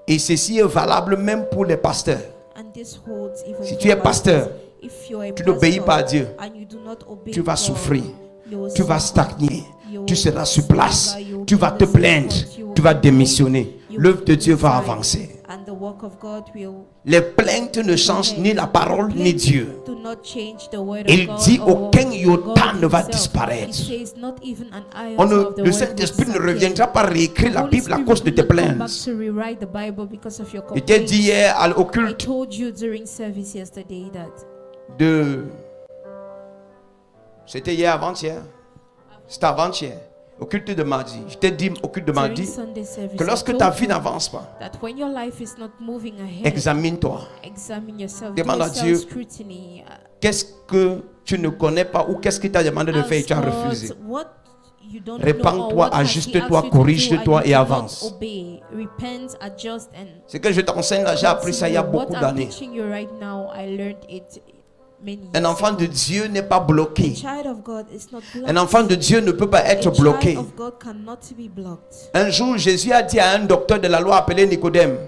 Et ceci est valable même pour les pasteurs. And this holds even Si for tu es pastors. pasteur, If you are a tu n'obéis pastor pas à Dieu, and you do not obey tu vas God, souffrir, you will tu vas suffer. stagner, You tu will seras sur place, suffer, you will tu be vas in te the same plaindre, spot, you will tu vas be démissionner. you will L'œuvre de Dieu va resign, avancer. and the work of God will Les plaintes ne changent ni la parole ni Dieu. do not change the word Il of God dit or aucun iota God ne va himself. disparaître. He says not even an iota On ne- of the le word Saint-Esprit will ne disappear. reviendra pas réécrire la Holy Bible à Spirit cause de will tes not come back plaintes. to rewrite the Bible because of your Je t'ai dit complaints. hier au I culte told you during service yesterday that de... C'était hier, avant-hier. C'était avant-hier. Au culte de mardi. Je t'ai dit au culte de during mardi Sunday service que I lorsque told ta vie you n'avance pas, that when your life is not moving ahead, examine-toi. examine yourself, Demande do à Dieu, self-scrutiny. Qu'est-ce que tu ne connais pas ou qu'est-ce qu'il t'a demandé de faire et Ask tu as God refusé? what you don't Répands-toi, know or what has he ajuste-toi, asked you to do corrige-toi and et you did not avance. obey. Repent, adjust and Ce que je t'enseigne là, j'ai appris ça il y a continue. beaucoup What I'm d'années. teaching you right now, I learned it many Un years enfant ago. de Dieu n'est pas A bloqué. child of God is not Un blocked. enfant de Dieu ne peut pas A être child bloqué. of God cannot be blocked. Un jour, Jésus a dit à un docteur de la loi appelé Nicodème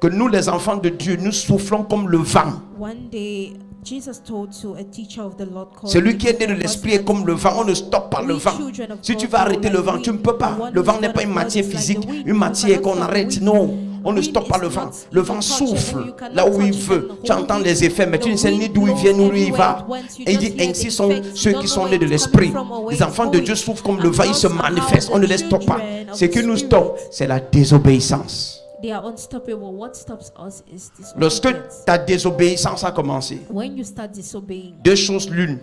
que nous, les enfants de Dieu, nous soufflons comme le vent. One day, Jesus told to a teacher of the Lord called Celui qui est né de Nicodemus l'esprit est comme le vent. On ne stoppe pas le we vent. children of Si God tu vas go arrêter le like vent, tu ne peux wind. pas. The one Le vent who's n'est pas born une of God matière is like physique, the wind. une You matière cannot qu'on stop arrête. wind. Non, on ne Wind stoppe pas is le vent. not- Le you vent can touch souffle it, you cannot là où il touch it veut. and Tu hold entends it. les effets, mais tu The ne sais ni wind d'où il blows vient, ni où il everywhere va. it wants. You Et il just dit, hear ainsi the sont effects. ceux You qui don't sont know nés de where it's l'esprit. coming from or where Les it's enfants de going. Dieu souffrent comme le And vent, ils se those are manifestent. how On ne the les stoppe pas. children of Ce qui the nous Spirit, stoppe, c'est la désobéissance. They are unstoppable. What stops us is Lorsque disobedience. ta désobéissance a commencé, When you start disobeying, deux choses l'une,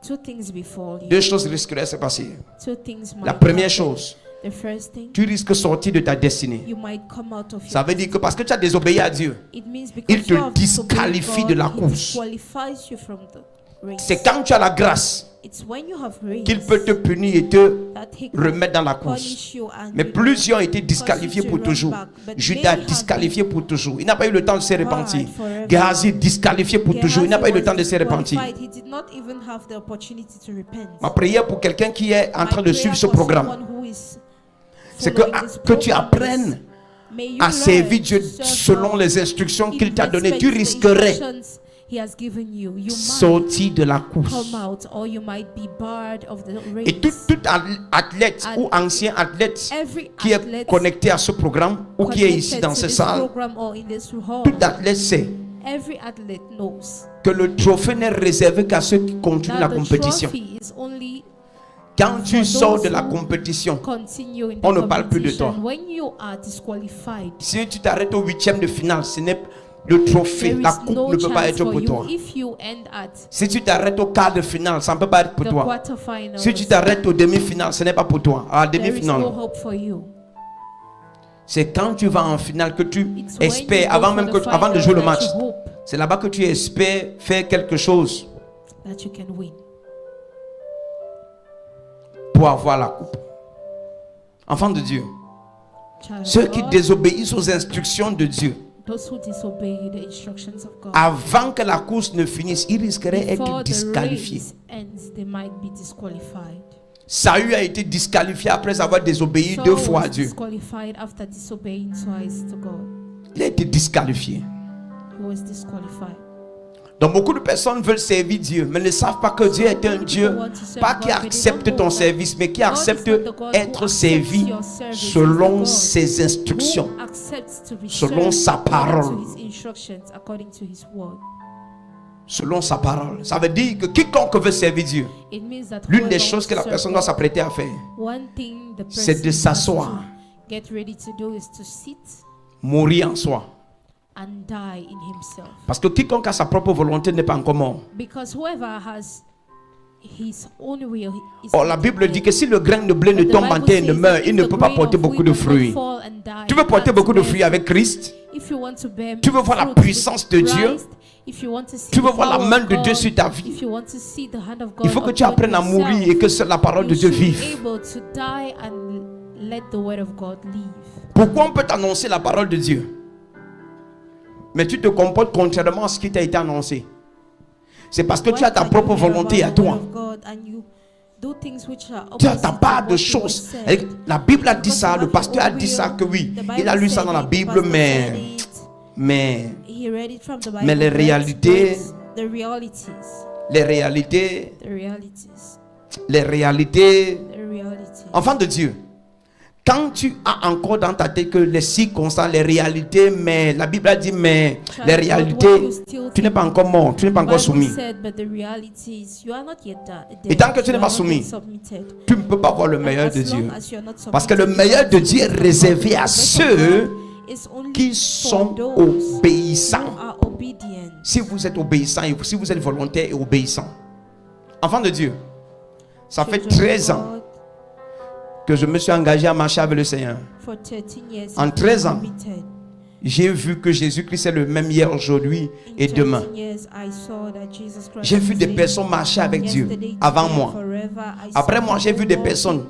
two things befall you. deux choses risqueraient de se passer. Two things La might première happen. chose, The first thing, tu risques de sortir de ta destinée. you might come out of Ça your veut dire que parce que tu as désobéi à Dieu, It means because il te you have disobeyed disqualifie God, de la He course. disqualifies you from the race. c'est quand tu as la grâce It's when you have race qu'il peut te punir et te that He can remettre dans la course. punish you and Mais you plusieurs ont été cause disqualifiés you to pour run toujours. back. But Judas many have disqualifié pour toujours. Il n'a pas eu le temps de se repentir. forever. Gehazi disqualifié pour toujours. Il n'a pas eu le temps de se repentir. He did not even have the opportunity to repent. Ma prière pour quelqu'un qui est en train My de prayer suivre ce for programme. someone who is c'est que tu apprennes à servir Dieu selon les instructions qu'il t'a données. Tu risquerais sortir de la course. Et tout athlète ou ancien athlète qui est connecté à ce programme ou qui est ici dans cette salle, tout athlète sait que le trophée n'est réservé qu'à ceux qui continuent la compétition. Quand tu sors de la compétition, on ne parle plus de toi. Si tu t'arrêtes au 8e de finale, ce n'est le trophée, la coupe ne peut pas être pour toi. Si tu t'arrêtes au quart de finale, ça ne peut pas être pour toi. Si tu t'arrêtes au demi-finale, ce n'est pas pour toi. À la demi-finale, c'est quand tu vas en finale que tu espères, avant de jouer le match, c'est là-bas que tu espères faire quelque chose pour avoir la coupe. Enfants de Dieu, ceux qui désobéissent aux instructions de Dieu, avant que la course ne finisse, ils risqueraient d'être disqualifiés. Saül a été disqualifié après avoir désobéi 2 fois à Dieu. Il a été disqualifié. Donc beaucoup de personnes veulent servir Dieu, mais ne savent pas que Dieu est un Dieu, pas qui accepte ton service, mais qui accepte être servi selon ses instructions, selon sa parole. Selon sa parole. Ça veut dire que quiconque veut servir Dieu, l'une des choses que la personne doit s'apprêter à faire, c'est de s'asseoir, mourir en soi. Parce que quiconque a sa propre volonté n'est pas encore mort. Or, la Bible dit que si le grain de blé ne tombe en terre et ne meurt, il ne peut pas porter beaucoup de fruits. Tu veux porter beaucoup de fruits avec Christ? Tu veux voir la puissance de Dieu? Tu veux voir la main de Dieu sur ta vie? Il faut que tu apprennes à mourir et que seule la parole de Dieu vive. Pourquoi on peut t'annoncer la parole de Dieu, mais tu te comportes contrairement à ce qui t'a été annoncé? C'est parce que tu as ta propre volonté à toi. Tu as ta part de choses. La Bible a dit ça, le pasteur a dit ça, que oui, il a lu ça dans la Bible, mais les réalités, enfants de Dieu, quand tu as encore dans ta tête que les circonstances, les réalités, mais la Bible a dit, mais les réalités, tu n'es pas encore mort, tu n'es pas encore soumis. Et tant que tu n'es pas soumis, tu ne peux pas voir le meilleur de Dieu. Parce que le meilleur de Dieu est réservé à ceux qui sont obéissants. Si vous êtes obéissant et si vous êtes volontaire et obéissant, enfant de Dieu, ça fait 13 ans que je me suis engagé à marcher avec le Seigneur. En 13 ans, j'ai vu que Jésus-Christ est le même hier, aujourd'hui et demain. J'ai vu des personnes marcher avec Dieu avant moi. Après moi, j'ai vu des personnes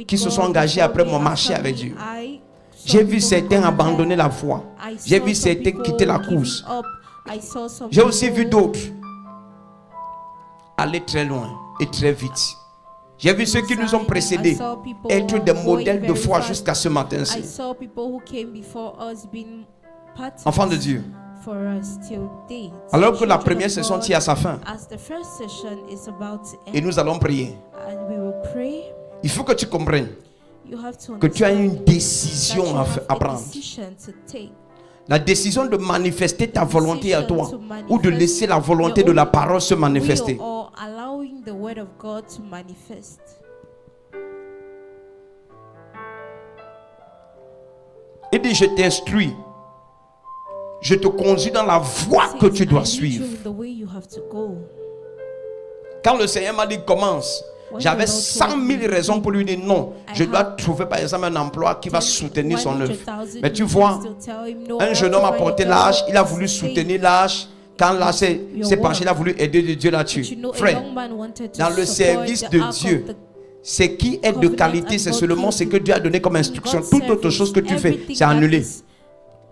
qui se sont engagées après moi marcher avec Dieu. J'ai vu certains abandonner la foi. J'ai vu certains quitter la course. J'ai aussi vu d'autres aller très loin et très vite. J'ai vu ceux qui nous ont précédés être des modèles de foi jusqu'à ce matin-ci. Enfants de Dieu, alors que la première session tire à sa fin et nous allons prier, il faut que tu comprennes que tu as une décision à prendre. La décision de manifester ta volonté à toi ou de laisser la volonté de la parole se manifester. Il dit, je t'instruis, je te conduis dans la voie que tu dois suivre. Quand le Seigneur m'a dit commence, j'avais 100 000 raisons pour lui dire non. Je dois trouver par exemple un emploi qui va soutenir son œuvre. Mais tu vois, un jeune homme a porté l'âge, il a voulu soutenir l'âge. Quand l'âge s'est penché, il a voulu aider Dieu là-dessus. Frère, dans le service de Dieu, ce qui est de qualité, c'est seulement ce que Dieu a donné comme instruction. Toute autre chose que tu fais, c'est annulé.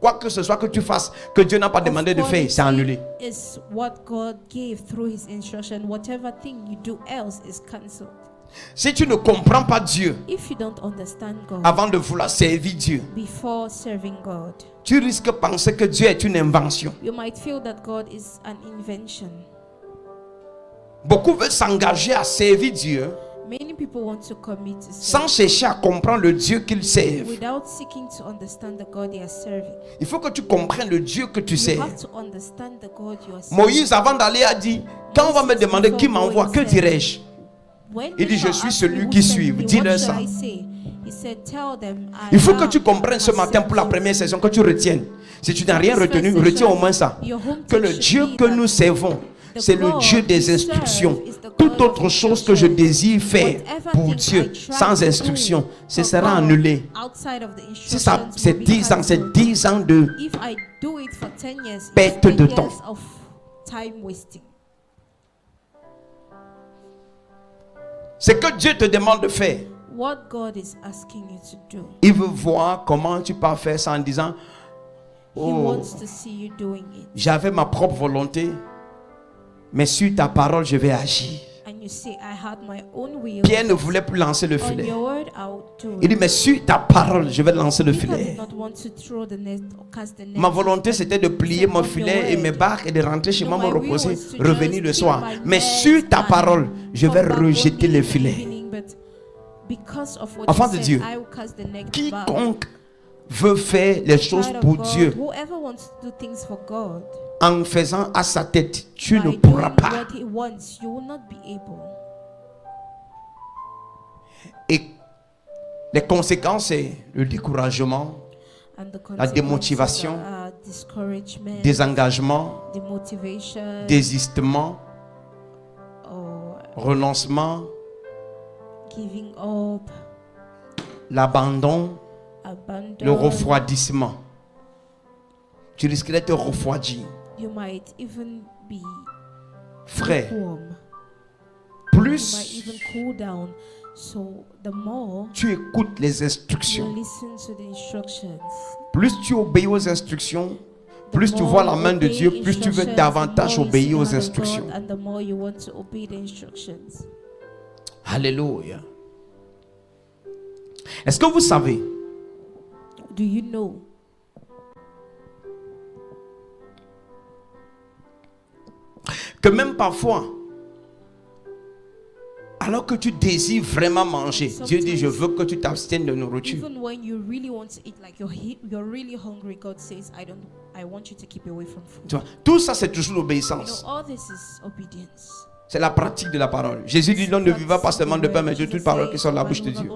Quoi que ce soit que tu fasses, que Dieu n'a pas demandé de faire, c'est annulé. Si tu ne comprends pas Dieu if you don't understand God avant de vouloir servir Dieu, before serving God, tu risques de penser que Dieu est une invention. you might feel that God is an invention. Beaucoup veulent s'engager à servir Dieu Many people want to commit to sans serve chercher à comprendre le Dieu qu'ils servent. without seeking to understand the God they are serving. Il faut que tu comprennes le Dieu que tu You sers. have to understand the God you are serving. Moïse, avant d'aller, a dit, quand on va me demander qui m'envoie, que dirais-je? When Il dit, people je suis ask celui me who qui sent suis. me, Dis-leur what ça. shall I say? He said, tell them, I Il faut que am tu comprennes ce has matin sent pour la you. première session, que tu retiennes. Si tu n'as rien retenu, retiens au moins ça. Que le Dieu que nous servons, c'est le Dieu des instructions. Toute autre chose que je désire faire pour Dieu sans instruction, ce sera annulé. Si ça c'est 10 ans, c'est 10 ans de If I do it for 10 years, it's perte 10 de years temps. of time wasting. Ce que Dieu te demande de faire. What God is asking you to do, Il veut voir comment tu peux faire ça en disant, He oh, wants to see you doing it. j'avais ma propre volonté, mais sur ta parole, je vais agir. And you say, I had my own will. Pierre ne voulait plus lancer le On filet. your word, I'll do Il dit, it. mais sur ta parole, je vais lancer le Peter did filet. not want to throw the net or cast the net. Ma volonté, c'était de plier mon filet et mes barques et de rentrer chez moi, me reposer, revenir le soir. Mais sur ta parole, je vais rejeter le filet. Enfant de Dieu, quiconque veut faire les choses pour Dieu whoever wants to do things for God, en faisant à sa tête, tu ne by pourras doing pas. what He wants, you will not be able. Et les conséquences, c'est le découragement, And the la démotivation, consequences are, discouragement, désengagement, demotivation, désistement, or renoncement, giving up, l'abandon, abandon. le refroidissement. Tu risquerais de te refroidir. You might even be Frère, warm. You might plus even cool down. So the more tu écoutes les you instructions, listen to the instructions, plus tu obéis aux instructions, plus tu vois la main de Dieu, plus tu veux davantage obéir aux instructions. and the more you want to obey the instructions. Alléluia. Est-ce que vous savez Do you know que même parfois, alors que tu désires vraiment manger, Dieu dit, je veux que tu t'abstiennes de nourriture. even when you really want to eat, like you're really hungry, God says, I want you to keep away from food. Tu vois, tout ça, c'est toujours You know, l'obéissance. all this is obedience. C'est la pratique de la parole. Jésus dit, l'homme ne vivra pas seulement de pain, mais de toute parole qui sort de la bouche de Dieu.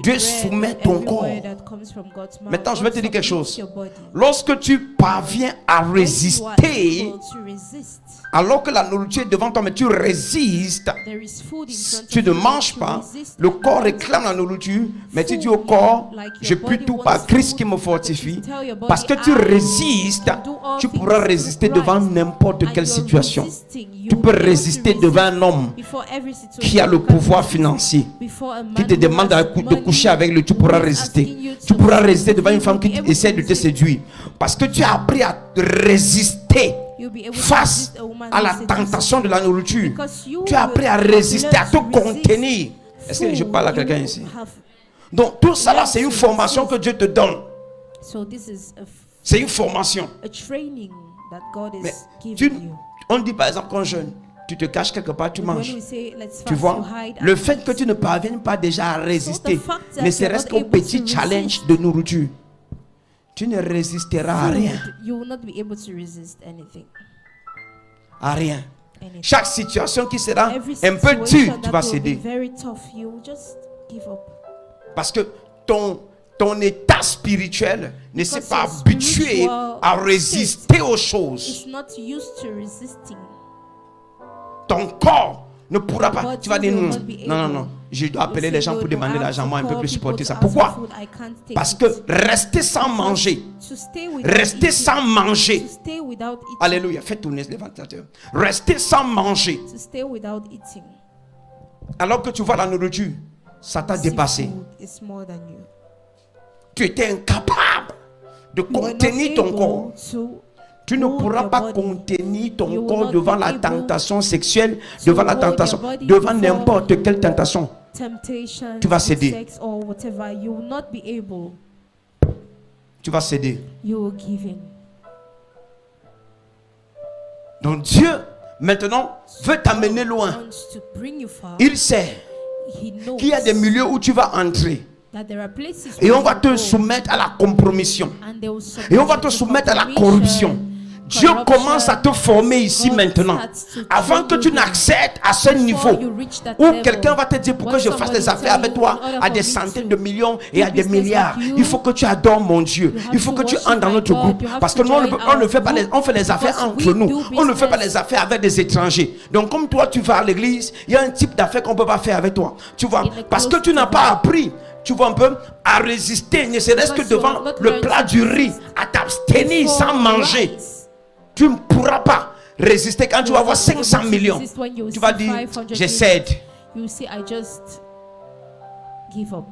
Dieu soumet ton corps. Maintenant, je vais te dire quelque chose. Lorsque tu parviens à résister, alors que la nourriture est devant toi, mais tu résistes, tu ne manges pas, le corps réclame la nourriture, mais tu dis au corps, je puis tout par Christ qui me fortifie. Parce que tu résistes, tu pourras résister devant n'importe quelle situation. Tu peux résister devant un homme qui a le pouvoir financier, qui te demande de coucher avec lui, tu pourras résister. Tu pourras résister devant une femme qui essaie de te séduire. Parce que tu as appris à résister face à la tentation de la nourriture. Tu as appris à résister, à te contenir. Est-ce que je parle à quelqu'un ici? Donc tout ça là, c'est une formation que Dieu te donne. C'est une formation. Mais on dit par exemple qu'on jeûne, tu te caches quelque part, tu manges. Tu vois, le fait que tu ne parviennes pas déjà à résister, ne serait-ce qu'au petit challenge de nourriture, tu ne résisteras à rien. À rien. Chaque situation qui sera un peu dure, tu vas céder. Parce que ton état spirituel ne s'est pas habitué à résister aux choses. Ton corps ne pourra pas. Tu vas dire non, je dois appeler les gens pour demander l'argent, moi un peu plus supporter ça. Pourquoi? Parce que rester sans manger, alléluia, faites tourner les ventilateurs. Rester sans manger, alors que tu vois la nourriture, ça t'a dépassé. Tu étais incapable de contenir ton corps. Tu ne hold pourras your pas body. contenir You ton will corps not devant be la able tentation sexuelle, to devant la hold your tentation, body devant before n'importe quelle tentation. temptation, Tu vas céder. sex or whatever. You will not be able. Tu vas céder. You will give in. Donc Dieu, maintenant, veut t'amener loin. Wants to bring you far. Il sait He knows qu'il y a des milieux où tu vas entrer. that there are places Et where on va you te go soumettre à la compromission. and they will Et on va submit te you to soumettre à la compromission, corruption. Dieu corruption. commence à te former ici God maintenant. starts to Avant train que you tu here. n'accèdes à ce Before niveau you reach that où level, quelqu'un va te dire pour que when je fasse des somebody affaires will avec tell toi you, in order à for des me centaines to de millions et do à des business milliards, like you, il faut que tu adores mon Dieu. you have Il faut to que tu worship entres dans my notre God. groupe. You have Parce to que nous, join on ne fait pas our on fait les affaires because entre we nous. do On ne fait pas business. les affaires avec des étrangers. Donc comme toi, tu vas à l'église, il y a un type d'affaires qu'on ne peut pas faire avec toi. Tu vois, In a parce que close tu n'as pas together. appris, tu vois un peu, à résister, ne serait-ce que Because you devant have not le learned plat to du riz, resist à t'abstenir before sans manger. rice. Tu ne pourras pas résister quand tu vas avoir You are not 500 able to millions. resist when you Tu vas see dire, 500 je cède. You say, I just give up.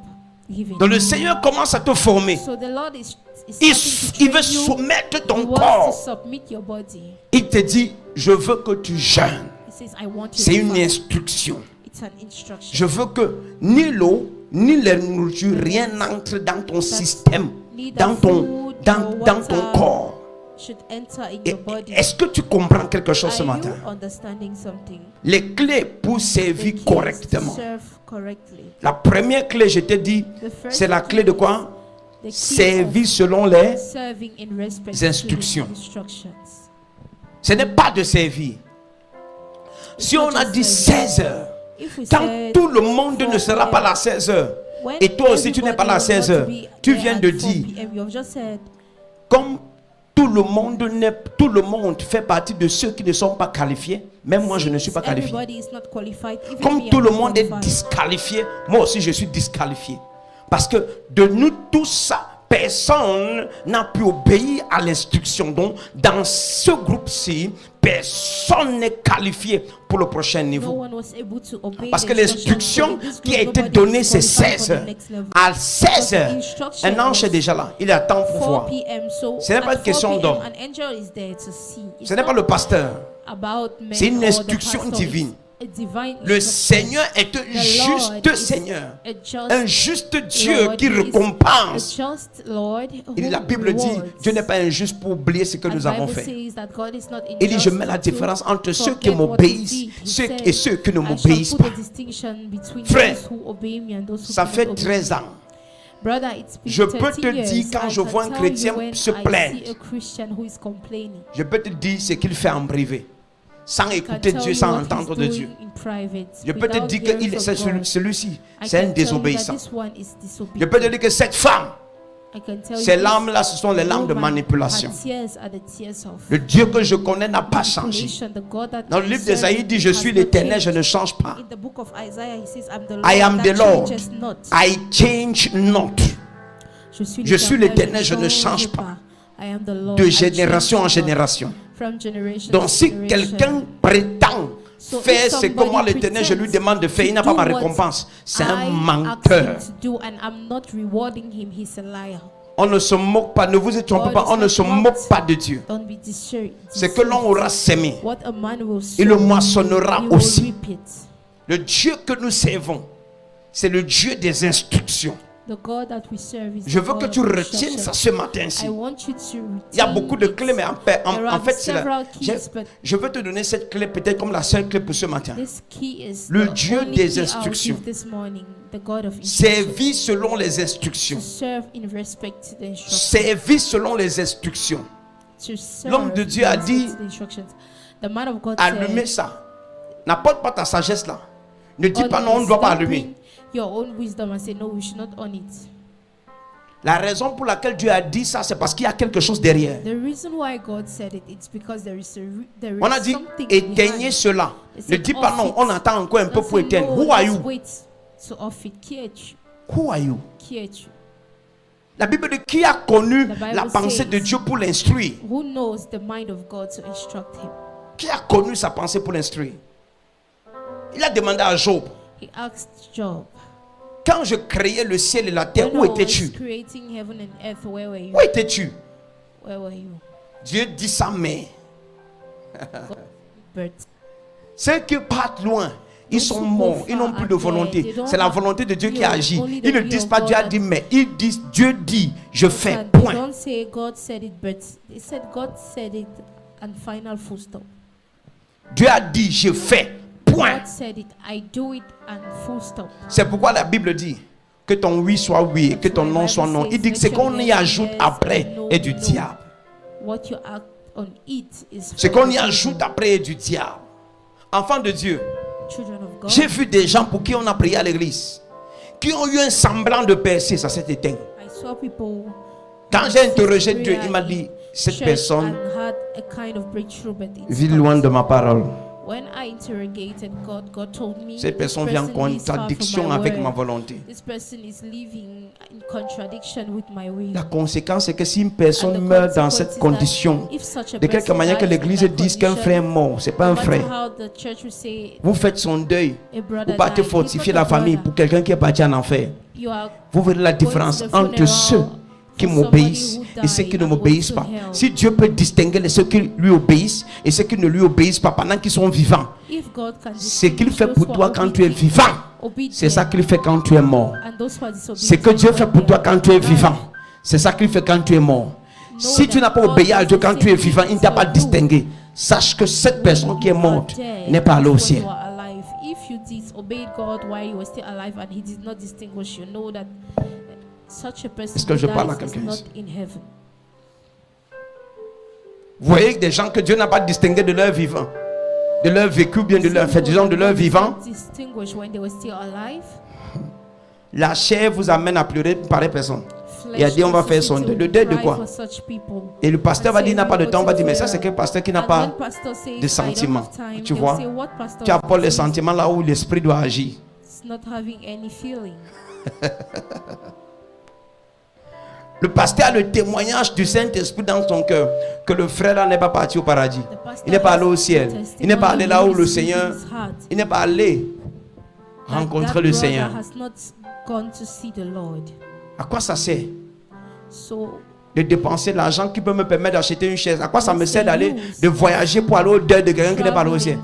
Give in. Donc le Seigneur commence à te former. So the Lord is Il, starting to il veut train you. soumettre He ton wants to corps. submit your body. Il te dit, je veux que tu jeûnes. He says, I want you C'est to une fast. instruction. It's an instruction. Je veux que ni l'eau, ni la nourriture, rien n'entre dans ton système, dans ton, dans ton corps. Should enter in Et- your body. Est-ce que tu comprends quelque chose ce Are matin? you understanding something? Les clés pour The servir keys to correctement. serve correctly. La première clé, je t'ai dit, The first c'est la clé de quoi? The key Servir of selon les... serving in respect les instructions. to the instructions. Ce n'est pas de servir. Si on a dit 16 heures, If we quand said tout le monde ne 4 sera pas là à p.m., 16 heures, when et toi aussi tu n'es pas là à everybody will 16 not heures, be tu there viens at de 4 dire, p.m., you have just said, comme tout le monde fait partie de ceux qui ne sont pas qualifiés, même moi je ne suis pas qualifié. everybody is not qualified. Even me, Comme I'm tout le not monde est qualified. disqualifié, moi aussi je suis disqualifié. Parce que de nous tous, personne n'a pu obéir à l'instruction. Donc, dans ce groupe-ci, personne n'est qualifié pour le prochain No niveau. one was able to obey Parce the que l'instruction instructions. So in this qui a group, été nobody donnée, is c'est qualified 16 for the heures. next level. À 16 Because heures, the instruction un ange was est déjà là. Il attend pour 4 voir. p.m. So Ce n'est pas at une question 4 p.m., d'homme. an angel is there to see. It's Ce n'est pas not le pasteur. about men C'est une or the instruction pastor. divine. It's a divine Le instruction. Seigneur est un The Lord juste is Seigneur. a just Un juste Dieu Lord. qui He is récompense. a just Lord who Et la Bible dit, rewards. Dieu n'est pas injuste pour oublier ce que And nous avons Bible fait. says that God is not Il dit, je unjust mets la to différence entre ceux qui forget what he m'obéissent did. He ceux said, et ceux qui ne I shall m'obéissent put pas. a distinction between Frère, those who obey me and those who Ça do fait not obey 13 me. ans. Brother, it's been Je peux 30 te years. dire quand I je can vois un tell chrétien you when se I plaindre. see a Christian who is complaining. Je peux te dire ce qu'il fait en privé, sans I can écouter tell Dieu, you sans what he's entendre de doing Dieu. in private Je peux te without dire hearing que from God. celui-ci, I c'est un can tell you that désobéissant. this one is Je peux te dire que cette femme, I can tell you ces this larmes-là, ce sont les larmes de woman, manipulation. her tears are the tears of Le Dieu que je connais n'a pas changé. manipulation. The God that Dans le I livre serve d'Ésaïe, il dit, je has suis not l'Éternel, je changed. ne change pas. In the book of Isaiah, he says, I'm the Lord I am that the Lord. changes not. I change not. Je suis l'Éternel, je ne change pas. I am the Lord, De I génération en change not. génération. From generation Donc to si generation. quelqu'un prétend So if faire ce que moi somebody l'Éternel je lui pretends demande de faire, il to n'a pas do ma what récompense. C'est un I menteur. asked him to do and I'm not rewarding him, he's a liar. On ne se moque pas, ne vous y trompez God pas, is on ne not se mocked. moque pas de Dieu. Don't be deceived. Ce que l'on aura sémé, What a man will sow, il le moissonnera he will aussi. reap it. Le Dieu que nous servons, c'est le Dieu des instructions. The God that we serve is Je the veux que God tu of retiennes ça ce instruction. matin-ci. I want you to Il y a retain beaucoup de it. clés, mais There en are fait, c'est several keys, but je veux te donner cette clé peut-être comme la seule clé pour ce matin. this key is Le the Dieu only des key I'll instructions. give this morning, the God of instruction. Servir selon les To instructions. serve in respect to the instructions. Servir selon les instructions. To serve L'homme de Dieu a in respect dit, to the instructions. The man of God Allumez said, ça. N'apporte pas ta sagesse là. Ne dis pas non, on ne "Honest, doit pas don't allumer. bring your own wisdom and say no, we should not on it." La raison pour laquelle Dieu a dit ça, c'est parce qu'il y a quelque chose derrière. The reason why God said it, it's because there is On a dit, something éteignez behind. cela. They Ne said, dis pas off non, it. on attend encore un peu Don't pour say, éteindre. "No, Who are let's you? wait to off it." Qui es-tu? Who are you? Qui es-tu? La Bible dit qui a connu The Bible la pensée says- de Dieu pour l'instruire? Who knows the mind of God to instruct him? Qui a connu sa pensée pour l'instruire? Il a demandé à Job, He asked Job, quand je créais le ciel et la terre, when où I was étais-tu? creating heaven and earth, where were you? Où étais-tu? Where were you? Dieu dit ça, mais birth. ceux qui partent loin, ils sont morts, ils n'ont plus de volonté. C'est la volonté de Dieu qui agit. Ils ne disent pas Dieu a dit, mais ils disent Dieu dit, je fais, They point. don't say God said it, but they said God said it, and final full stop. Dieu a dit, je fais, point. God said it, I do it, and full stop. C'est pourquoi la Bible dit que ton oui soit oui et que ton non soit non. Il dit que ce qu'on y ajoute après est du diable. What you act on it is Ce for qu'on y the ajoute après est du diable. Enfants de Dieu, children of God. j'ai vu des gens pour qui on a prié à l'église, qui ont eu un semblant de percée, ça s'est éteint. I saw people Quand j'ai interrogé Dieu, il m'a dit, cette church personne and had a kind of breakthrough, but it's vit not. loin de ma parole. When I interrogated God, God told me Cette this personne vit en person is far from contradiction my avec word. ma volonté. This person is living in contradiction with my will. La conséquence, c'est que si une personne And the meurt dans consequence cette is condition, that if such a de quelque person manière que dies in l'église that dise qu'un condition, frère est mort, c'est pas un no matter frère. how the church will say Vous faites son deuil. a brother Vous partez died, fortifier he's not la a famille brother. pour quelqu'un qui est parti en enfer. You are Vous verrez la going to différence the entre funeral ceux qui for m'obéissent somebody who et ceux qui died ne and m'obéissent went pas. to hell. Si Dieu peut distinguer ceux qui lui obéissent et ceux qui ne lui obéissent pas pendant qu'ils sont vivants, If God can ce qu'il distinguish fait those pour who toi are quand tu es obedient, vivant, c'est ça qu'il fait quand tu es mort. and those who are disobedient Ce que Dieu fait when pour they toi are quand tu es alive. vivant, c'est ça qu'il fait quand tu es mort. Si tu n'as pas obéi à Dieu quand tu es vivant, il ne t'a pas distingué. Sache que cette personne qui est morte n'est pas allée au ciel. If you disobeyed God while you were still alive and He did not distinguish you, know that such a person Est-ce que je who parle à dies is quelqu'un not ici? in heaven. Vous voyez des gens que Dieu n'a pas distingué de leur vivant, de leur vécu ou bien de leur fait, disons de leur vivant. Distinguished when they were still alive. La chair vous amène à pleurer pour pareille personne. Flesh Il a dit on va causes faire you son to deuil. Le deuil de cry quoi? for such people. Et le pasteur va dire il n'a pas de temps, on va dire mais ça c'est que quel pasteur qui n'a pas de sentiments. Tu vois, tu apportes les sentiments là où l'esprit doit agir. not having any feeling. Le pasteur a le témoignage du Saint-Esprit dans son cœur que le frère là n'est pas parti au paradis. Il n'est pas allé au ciel. Il n'est pas allé là où le Seigneur. Il n'est pas allé rencontrer le Seigneur. À quoi ça sert de dépenser l'argent qui peut me permettre d'acheter une chaise? À quoi ça me sert d'aller, de voyager pour aller au deuil de quelqu'un qui n'est pas allé au ciel?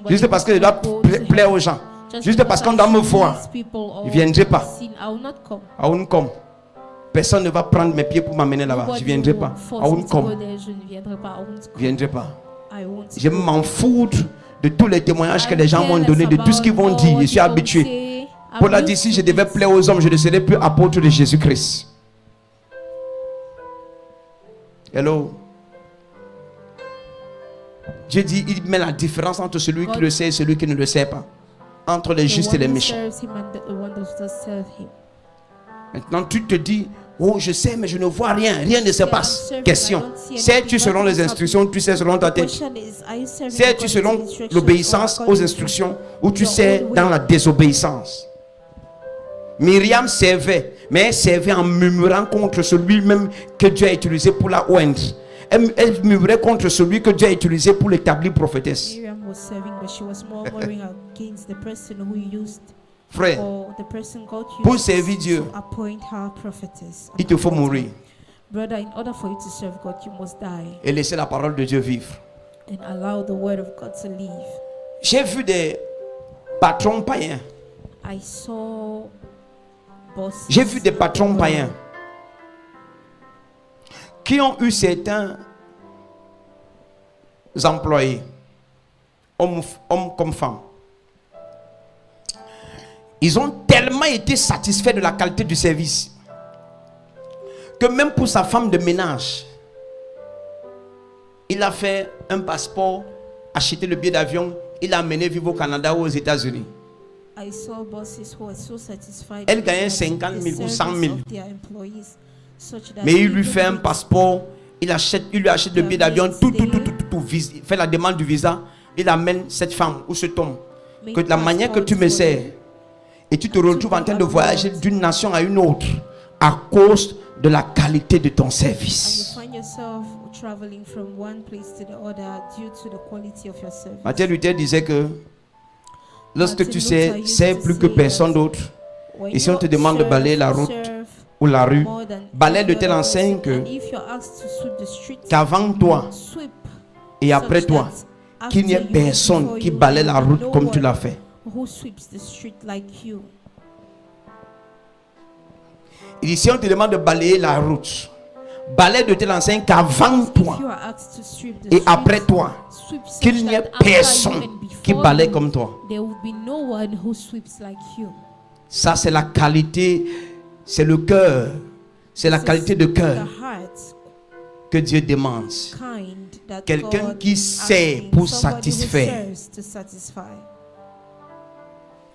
Juste parce que je dois plaire aux gens. Juste parce qu'on doit me voir. Je ne viendrai pas. I won't come. Personne ne va prendre mes pieds pour m'amener là-bas. Je ne viendrai pas. I won't come. Je ne viendrai pas. Je m'en fous de tous les témoignages que les gens m'ont donnés, de tout ce qu'ils vont dire. Je suis habitué. Paul a dit, si je devais plaire aux hommes, je ne serais plus apôtre de Jésus-Christ. Hello. Dieu dit, il met la différence entre celui qui le sait et celui qui ne le sait pas. Entre les justes et les méchants. Maintenant, tu te dis, oh, je sais, mais je ne vois rien. Rien ne se passe. Question. Sais-tu selon les instructions, tu sais selon ta tête? Sais-tu selon l'obéissance aux instructions ou tu sais dans la désobéissance? Myriam servait, mais elle servait en murmurant contre celui même que Dieu a utilisé pour la oindre. Elle murmurait contre celui que Dieu a utilisé pour l'établir prophétesse. Frère, pour servir Dieu, il te faut mourir et laisser la parole de Dieu vivre. J'ai vu des patrons païens. J'ai vu des patrons païens qui ont eu certains employés, hommes comme femmes. Ils ont tellement été satisfaits de la qualité du service que même pour sa femme de ménage, il a fait un passeport, acheté le billet d'avion, il l'a amené vivre au Canada ou aux États-Unis. Elle gagnait 50 000 ou 100 000. Mais il lui fait un passeport, il lui achète le billet d'avion, tout, il fait la demande du visa, il amène cette femme ou cet homme. Que de la manière que tu me sers, et tu te retrouves en train de voyager d'une nation à une autre à cause de la qualité de ton service. Martin Luther disait que lorsque tu sais plus que personne d'autre, et si on te demande de balayer la route, ou la rue, more than balaie de every telle other enseigne person. que And if you're asked to sweep the streets, qu'avant toi sweep et après such toi, that qu'il n'y ait after you, personne before qui you, balaie there la will be route no comme tu one l'as fait. who sweeps the street like you. Il dit, si on te demande de balayer la route, balaie de telle enseigne qu'avant toi If you are asked to sweep the et après streets, toi, sweep such qu'il n'y ait that after you personne and qui before balaie you, comme toi. there will be no one who sweeps like you. Ça, c'est la qualité, c'est le cœur, c'est la This is qualité de cœur the heart que Dieu demande. kind that Quelqu'un God qui sait asking, pour somebody who satisfaire. serves to satisfy.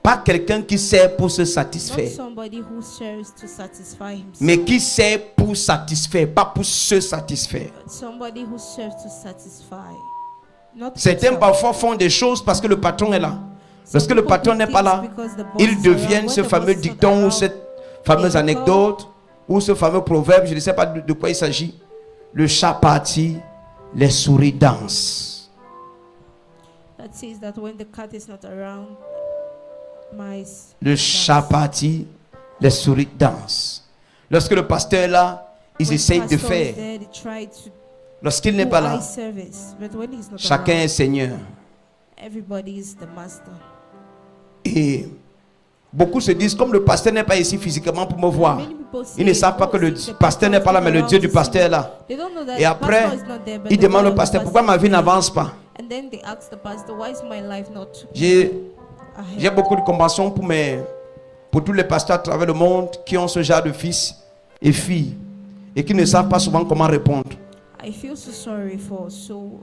Pas quelqu'un qui sert pour se Not satisfaire, somebody who serves to satisfy himself. mais qui sert pour satisfaire, pas pour se satisfaire. But somebody who serves to satisfy. Not Certains himself. parfois font des choses parce que le patron est là. Some Lorsque le people patron do n'est pas things là, because the boss ils is deviennent around. ce When the fameux boss is not dicton ou around, cette fameuse they become- anecdote ou ce fameux proverbe, je ne sais pas de quoi il s'agit. Le chat partit, les souris dansent. that says that when the cat is not around, mice Le chat dance. partit, les souris dansent. Lorsque le pasteur est là, ils When essayent de pastor is faire. there, they try to Lorsqu'il n'est do pas là, eye service, but when he's not chacun around, est seigneur. everybody is the master. Et beaucoup se disent, comme le pasteur n'est pas ici physiquement pour me voir, Many people say, ils ne savent pas "Oh, que le since the pasteur n'est pas là, mais le around Dieu du to see pasteur est me." là. They don't know that Et the après, pastor is not there, but ils the demandent God au of the pasteur, pourquoi ma vie is there. n'avance pas? And then they ask the pastor, why is my life not J'ai ahead? beaucoup de compassion pour tous les pasteurs à travers le monde qui ont ce genre de fils et filles et qui ne savent pas souvent comment répondre. I feel so sorry for so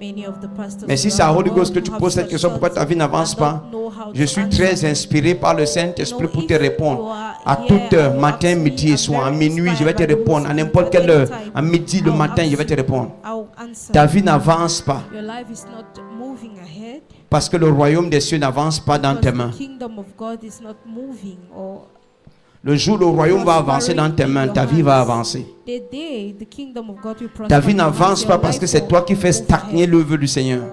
many of the pastors. Mais si c'est à Holy Ghost que tu poses cette question, pourquoi ta vie n'avance pas? Je suis très inspiré par le Saint-Esprit pour te répondre. À toute heure, matin, midi et soir, à minuit, je vais te répondre. À n'importe quelle heure, à midi, le matin, je vais te répondre. Ta vie n'avance pas Your life is not moving ahead parce que le royaume des cieux n'avance pas dans tes because mains. the kingdom of God is not moving, or Le jour où le royaume va avancer dans tes mains, ta vie va avancer. the day the kingdom of God will prosper. Ta vie in your n'avance hands, pas your parce que life c'est will toi qui fais move stagner ahead. l'œuvre du Seigneur.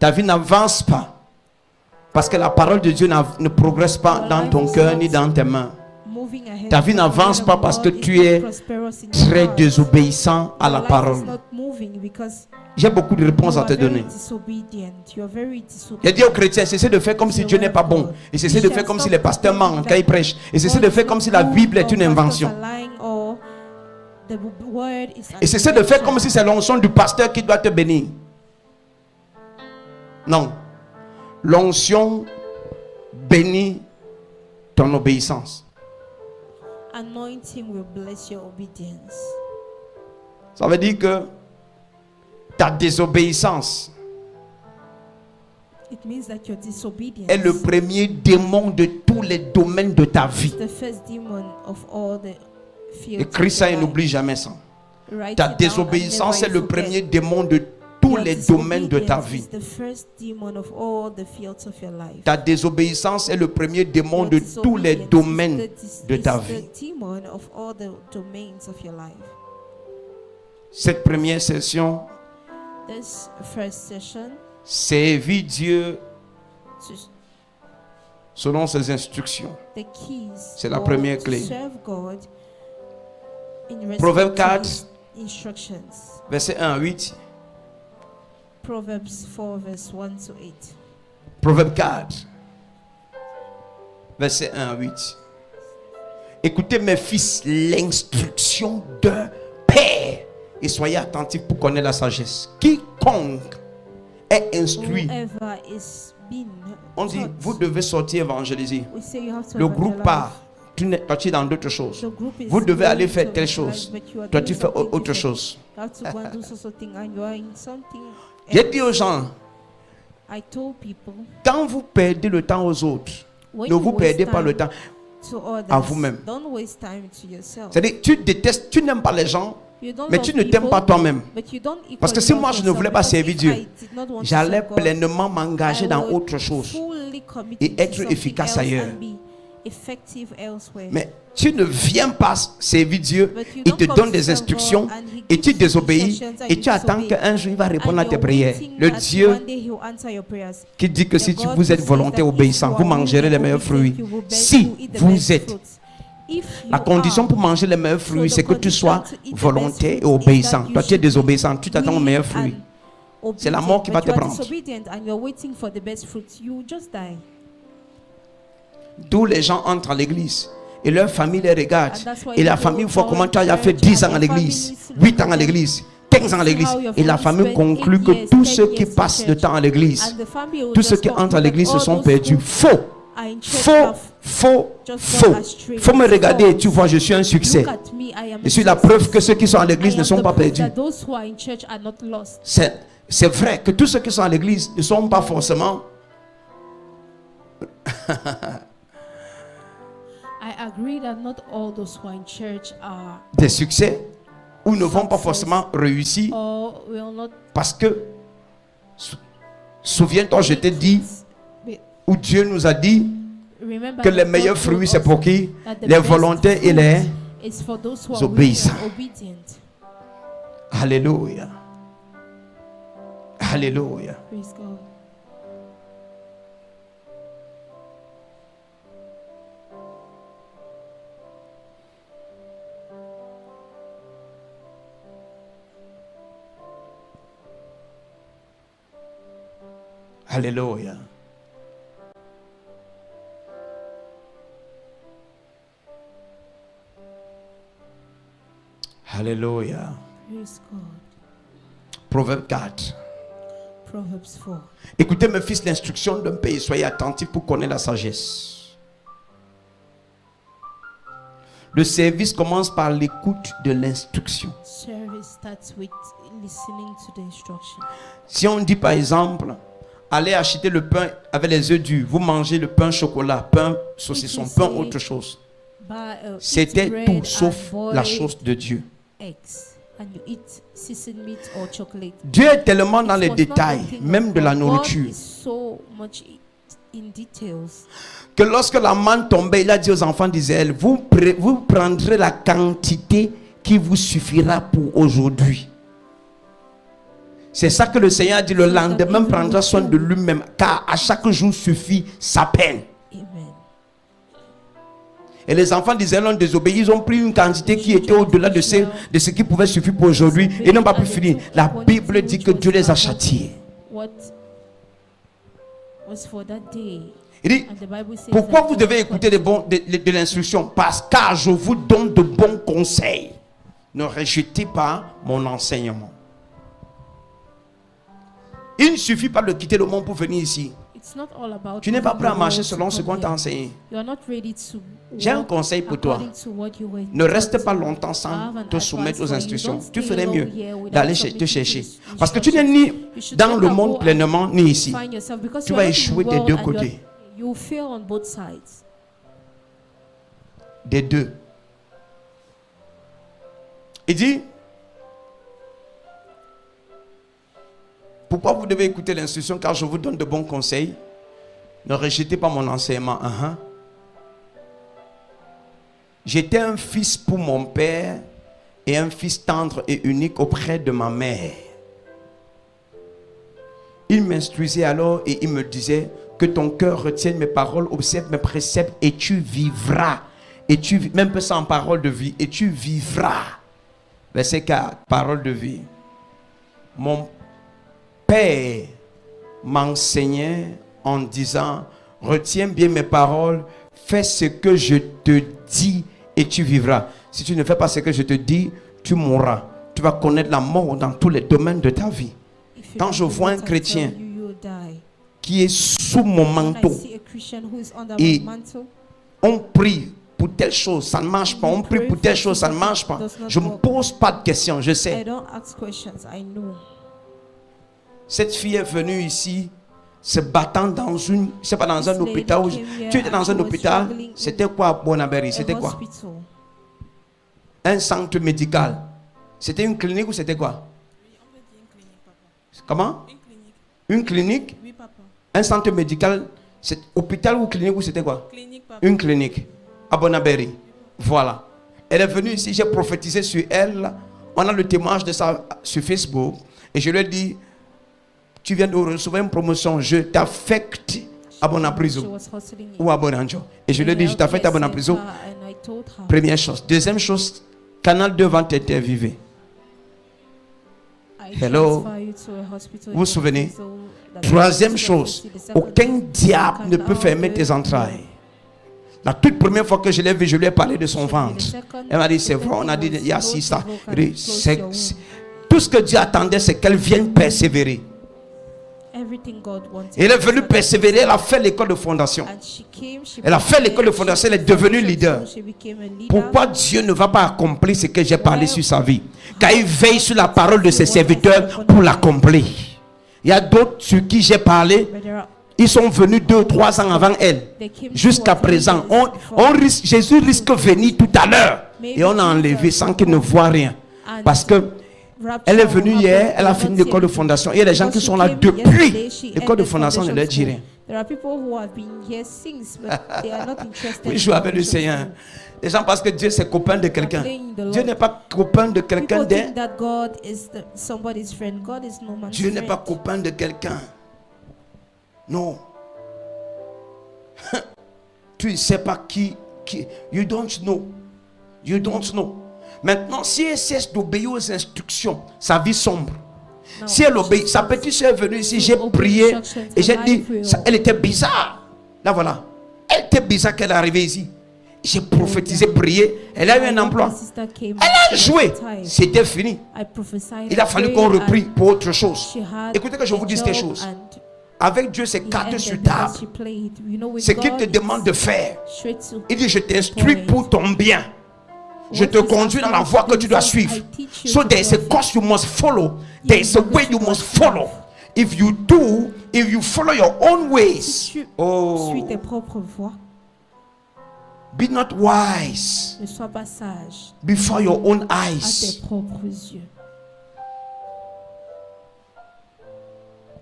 Ta vie n'avance pas parce que la parole de Dieu ne progresse pas dans ton cœur ni dans tes mains. Moving ahead Ta vie because the n'avance word pas of parce God que is tu not es prosperous in your très heart. désobéissant à Your la life parole. is not moving because J'ai beaucoup de réponses you à are te very donner. disobedient. You are very J'ai dit aux chrétiens, cessez de faire comme si Dieu n'est pas bon. Et cessez de faire comme si les pasteurs mentent quand ils prêchent. Et cessez de faire comme si la Bible est une invention. Et cessez de faire comme si c'est l'onction du pasteur qui doit te bénir. Non. L'onction bénit ton obéissance. Anointing will bless your obedience. Ça veut dire que ta désobéissance It means that your disobedience est le premier démon de tous les domaines de ta vie. is the first demon of all the fields. Écris of ça et your n'oublie life. jamais ça. Write Ta it down and désobéissance est never le forget. premier démon de tous Your les domaines de ta disobedience vie. is the first demon of all the fields of your life. Ta désobéissance est le premier démon Your de tous les disobedience domaines is de ta is vie. the demon of all the domains of your life. Cette première session, This first session, servir Dieu to selon ses instructions. the keys C'est la or première to clé. serve God in Proverbe respect to 4. his instructions. Verset 1 à 8. Proverbs 4 verse 1 to 8. Proverbe 4. Verset 1 à 8. Écoutez mes fils, l'instruction d'un père. Et soyez attentifs pour connaître la sagesse. Quiconque est instruit. Whoever is being On dit, taught, vous devez sortir évangéliser. we say you have to Le groupe evangelize. part. Toi, tu es dans d'autres choses. The group is Vous devez going aller to faire telle evangelize, chose. but you are Toi, doing tu fais something autre different. chose. You have to go and do something and you are in something J'ai dit else. aux gens, I told people, quand vous perdez le temps aux autres, when ne you vous waste perdez pas le time temps to others, à vous-même. don't waste time to yourself. C'est-à-dire, tu détestes, tu n'aimes pas les gens, You don't mais love tu ne t'aimes people, pas toi-même. but you don't Parce que equally si love moi, je ne yourself, voulais pas because servir if Dieu, I did not want to j'allais serve God, pleinement m'engager I dans would autre chose fully commit et to être something efficace else ailleurs. and be effective elsewhere. Mais tu ne viens pas servir Dieu, il te donne des instructions et tu désobéis et tu attends qu'un jour il va répondre à tes prières. Le Dieu qui dit que si vous êtes volontaire obéissant, vous mangerez les meilleurs fruits. Si vous êtes, la condition pour manger les meilleurs fruits, c'est que tu sois volontaire et obéissant. Toi, tu es désobéissant, tu t'attends aux meilleurs fruits. C'est la mort qui va te prendre. Tous les gens entrent à l'église et leur famille les regarde. Et la famille voit comment tu as fait 10 ans à l'église, 8 ans à l'église, 15 ans à l'église. Et la famille conclut que tous ceux qui passent le temps à l'église, tous ceux qui entrent à l'église se sont perdus. Faux. Faux, faux, faux. Faut me regarder et tu vois, je suis un succès. Je suis la preuve que ceux qui sont à l'église ne sont pas perdus. C'est vrai que tous ceux qui sont à l'église ne sont pas forcément. Des succès ou ne vont pas forcément réussir parce que souviens-toi, je t'ai dit où Dieu nous a dit que les meilleurs fruits c'est pour qui? Les volontaires et les obéissants. Alléluia. Alléluia. Alléluia. Alléluia. Proverbe 4. Écoutez mes fils, l'instruction d'un pays. Soyez attentifs pour connaître la sagesse. Le service commence par l'écoute de l'instruction. Si on dit par exemple, allez acheter le pain avec les œufs durs, vous mangez le pain chocolat, pain saucisson, pain autre chose. C'était tout sauf la chose de Dieu. Dieu est tellement dans les détails, même de la nourriture, que lorsque la manne tombait, il a dit aux enfants d'Israël, vous prendrez la quantité qui vous suffira pour aujourd'hui. C'est ça que le Seigneur a dit, le lendemain prendra soin de lui-même, car à chaque jour suffit sa peine. Et les enfants d'Israël ont désobéi, ils ont pris une quantité qui était au-delà de ce qui pouvait suffire pour aujourd'hui et n'ont pas pu finir. La Bible dit que Dieu les a châtiés. Il dit, pourquoi vous devez écouter de l'instruction? Parce que je vous donne de bons conseils. Ne rejetez pas mon enseignement. Il ne suffit pas de quitter le monde pour venir ici. Tu n'es pas prêt à marcher selon ce qu'on t'a enseigné. J'ai un conseil pour toi. Ne reste pas longtemps sans te soumettre aux instructions. Tu ferais mieux d'aller te chercher. Parce que tu n'es ni dans le monde pleinement, ni ici. Tu vas échouer des deux côtés. Des deux. Il dit, pourquoi vous devez écouter l'instruction? Car je vous donne de bons conseils. Ne rejetez pas mon enseignement. J'étais un fils pour mon père et un fils tendre et unique auprès de ma mère. Il m'instruisait alors et il me disait que ton cœur retienne mes paroles, observe mes préceptes et tu vivras. Et même peu sans parole de vie, et tu vivras. Verset 4, parole de vie. Mon Père m'enseignait en disant, retiens bien mes paroles, fais ce que je te dis et tu vivras. Si tu ne fais pas ce que je te dis, tu mourras. Tu vas connaître la mort dans tous les domaines de ta vie. Quand je vois un chrétien qui est sous mon manteau et on prie pour telle chose, ça ne marche pas. On prie pour telle chose, ça ne marche pas. Je ne me pose pas de questions, je sais. Cette fille est venue ici se battant dans c'est pas dans un hôpital. Tu étais dans un hôpital. C'était quoi à Bonaberi? C'était quoi? Un centre médical. C'était une clinique ou c'était quoi? On peut dire une clinique, papa. Comment? Une clinique. Une clinique? Oui, papa. Un centre médical. C'est hôpital ou clinique ou c'était quoi? Clinique, papa. Une clinique à Bonabéry. Voilà. Elle est venue ici, j'ai prophétisé sur elle. On a le témoignage de ça sur Facebook. Et je lui ai dit, tu viens de recevoir une promotion, je t'affecte à Bonapriso ou à Bonanjo. Et je lui ai dit, je t'affecte à Bonapriso. Première chose. Deuxième chose, Canal 2 va t'interviewer. Hello. Vous vous souvenez? Troisième chose, aucun diable ne peut fermer tes entrailles. La toute première fois que je l'ai vu, je lui ai parlé de son ventre. Elle m'a dit, c'est vrai, on a dit, il y a six ça. Tout ce que Dieu attendait, c'est qu'elle vienne persévérer. Elle est venue persévérer, elle a fait l'école de fondation. Elle a fait l'école de fondation, elle est devenue leader. Pourquoi Dieu ne va pas accomplir ce que j'ai parlé sur sa vie? Car il veille sur la parole de ses serviteurs pour l'accomplir. Il y a d'autres sur qui j'ai parlé. Ils sont venus 2 ou 3 ans avant elle. Jusqu'à présent, Jésus risque de venir tout à l'heure. Et on a enlevé sans qu'il ne voit rien. Parce que elle est venue hier, elle a fini l'école de fondation. Il y a des gens qui sont là depuis l'école de fondation, ne leur dit rien. Oui, je joue avec le Seigneur. Les gens pensent que Dieu c'est copain de quelqu'un. Dieu n'est pas copain de quelqu'un d'un. Dieu n'est pas copain de quelqu'un. Non. Tu ne sais pas qui. You don't know. You don't know. Maintenant, si elle cesse d'obéir aux instructions, sa vie sombre. Si elle obéit, sa petite soeur est venue ici, j'ai prié et j'ai dit, elle était bizarre. Là voilà. Elle était bizarre qu'elle est arrivée ici. J'ai prophétisé, prié. Elle a eu un emploi. Elle a joué. C'était fini. Il a fallu qu'on reprenne pour autre chose. Écoutez que je vous dise quelque chose. Avec Dieu, c'est carte sur table. Ce qu'il te demande de faire. Il dit, je t'instruis pour ton bien. Je te conduis dans la voie que tu dois suivre. So there is a course you must follow. There is a way you must follow. If you follow your own ways, Suis tes propres voies. Be not wise. Ne sois pas sage. Before your own À eyes. tes propres yeux.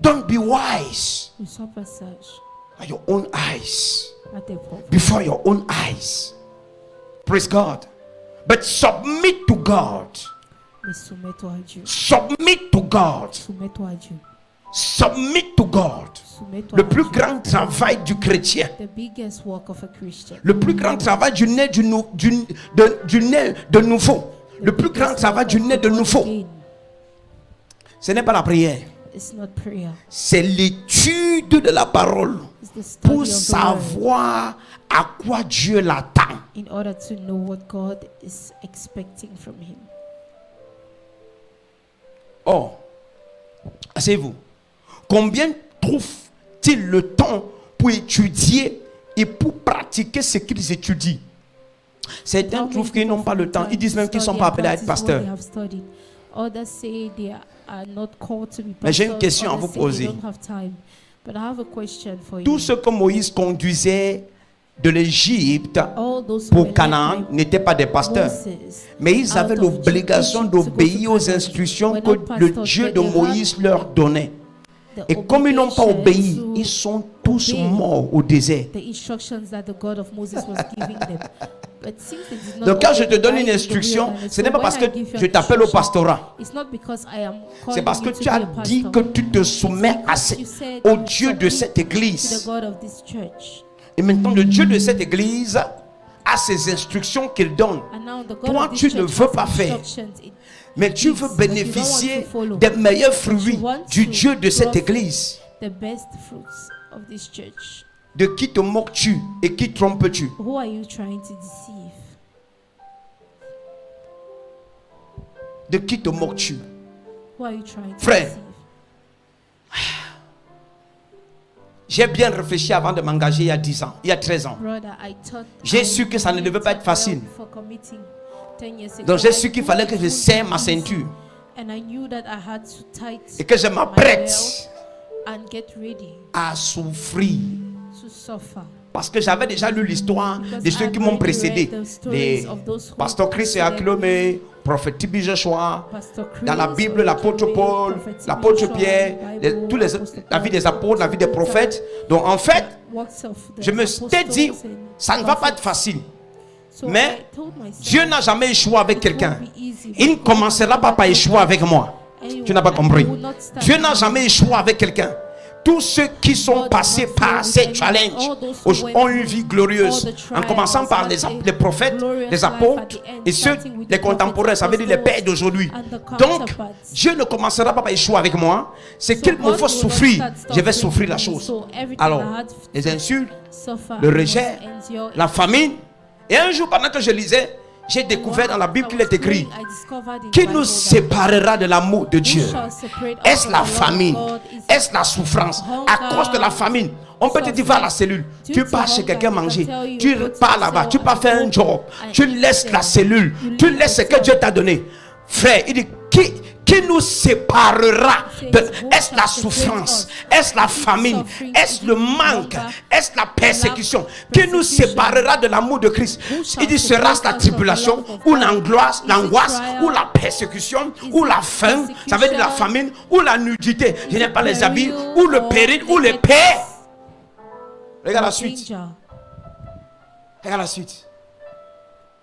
Don't be wise. Ne sois pas sage. At your own eyes. À tes propres. Before your own eyes. Praise God. But submit to God. Mais soumets-toi à Dieu. Submit to God. Soumets-toi à Dieu. Submit to God. Soumets-toi Le à plus Dieu. grand travail du chrétien. The biggest work of a Christian. Le plus grand travail du nez de nouveau. Le plus grand travail du nez de nouveau. Ce n'est pas la prière. It's not prayer. C'est l'étude de la parole. It's the study Pour of the word. savoir à quoi Dieu l'attend. In order to know what God is expecting from him. Oh, asseyez-vous. Combien trouvent-ils le temps pour étudier et pour pratiquer ce qu'ils étudient? Certains trouvent qu'ils n'ont pas le temps. Ils disent même qu'ils ne sont pas appelés à être pasteurs. Mais j'ai une question à vous poser. Tout ce que Moïse conduisait de l'Égypte pour Canaan n'étaient pas des pasteurs. Mais ils avaient l'obligation d'obéir aux instructions que le Dieu de Moïse leur donnait. Et comme ils n'ont pas obéi, ils sont tous morts au désert. Donc quand je te donne une instruction, ce n'est pas parce que je t'appelle au pastorat. C'est parce que tu as dit que tu te soumets au Dieu de cette église. Et maintenant le Dieu de cette église a ses instructions qu'il donne. Toi tu ne veux pas faire. Mais tu veux bénéficier des meilleurs fruits du Dieu de cette église. De qui te moques-tu et qui trompes-tu? De qui te moques-tu? Frère, j'ai bien réfléchi avant de m'engager il y a 10 ans, il y a 13 ans. J'ai su que ça ne devait pas être facile. Donc j'ai su qu'il fallait que je serre ma ceinture et que je m'apprête à souffrir. Parce que j'avais déjà lu l'histoire de ceux qui m'ont précédé. Les pasteurs Chris et Aklome, prophète T.B. Joshua, Pastor Chris, dans la Bible, l'apôtre Joey, Paul, Prophet l'apôtre Joshua, Pierre, Bible, tous les, Apostle la vie des Paul, apôtres, la vie des prophètes. Donc en fait, works of the je me suis dit, apostles and ça ne va pas être prophets. facile. So Mais I told myself, Dieu n'a jamais échoué avec it quelqu'un. won't be easy, Il ne but commencera pas par échouer avec moi. anyone, Tu n'as pas I compris. will not stand Dieu n'a alone. jamais échoué avec quelqu'un. Tous ceux qui sont passés par ces challenges ont une vie glorieuse. En commençant par les prophètes, les apôtres et ceux, les contemporains, ça veut dire les pères d'aujourd'hui. Donc, Dieu ne commencera pas par échouer avec moi. C'est qu'il me faut souffrir. Je vais souffrir la chose. Alors, les insultes, le rejet, la famine. Et un jour, pendant que je lisais, j'ai découvert dans la Bible qu'il est écrit: qui nous séparera de l'amour de Dieu? Est-ce la famine? Est-ce la souffrance? À cause de la famine, on peut te dire va à la cellule. Tu pars chez quelqu'un manger. Tu pars là-bas. Tu pars faire un job. Tu laisses la cellule. Tu laisses ce que Dieu t'a donné. Frère, il dit qui nous séparera de... Est-ce la souffrance? Est-ce la famine? Est-ce le manque? Est-ce la persécution? Qui nous séparera de l'amour de Christ? Il dit, sera-ce la tribulation ou l'angoisse ou la persécution ou la faim? Ça veut dire la famine ou la nudité. Je n'ai pas les habits ou le péril ou les paix. Regarde la suite. Regarde la suite.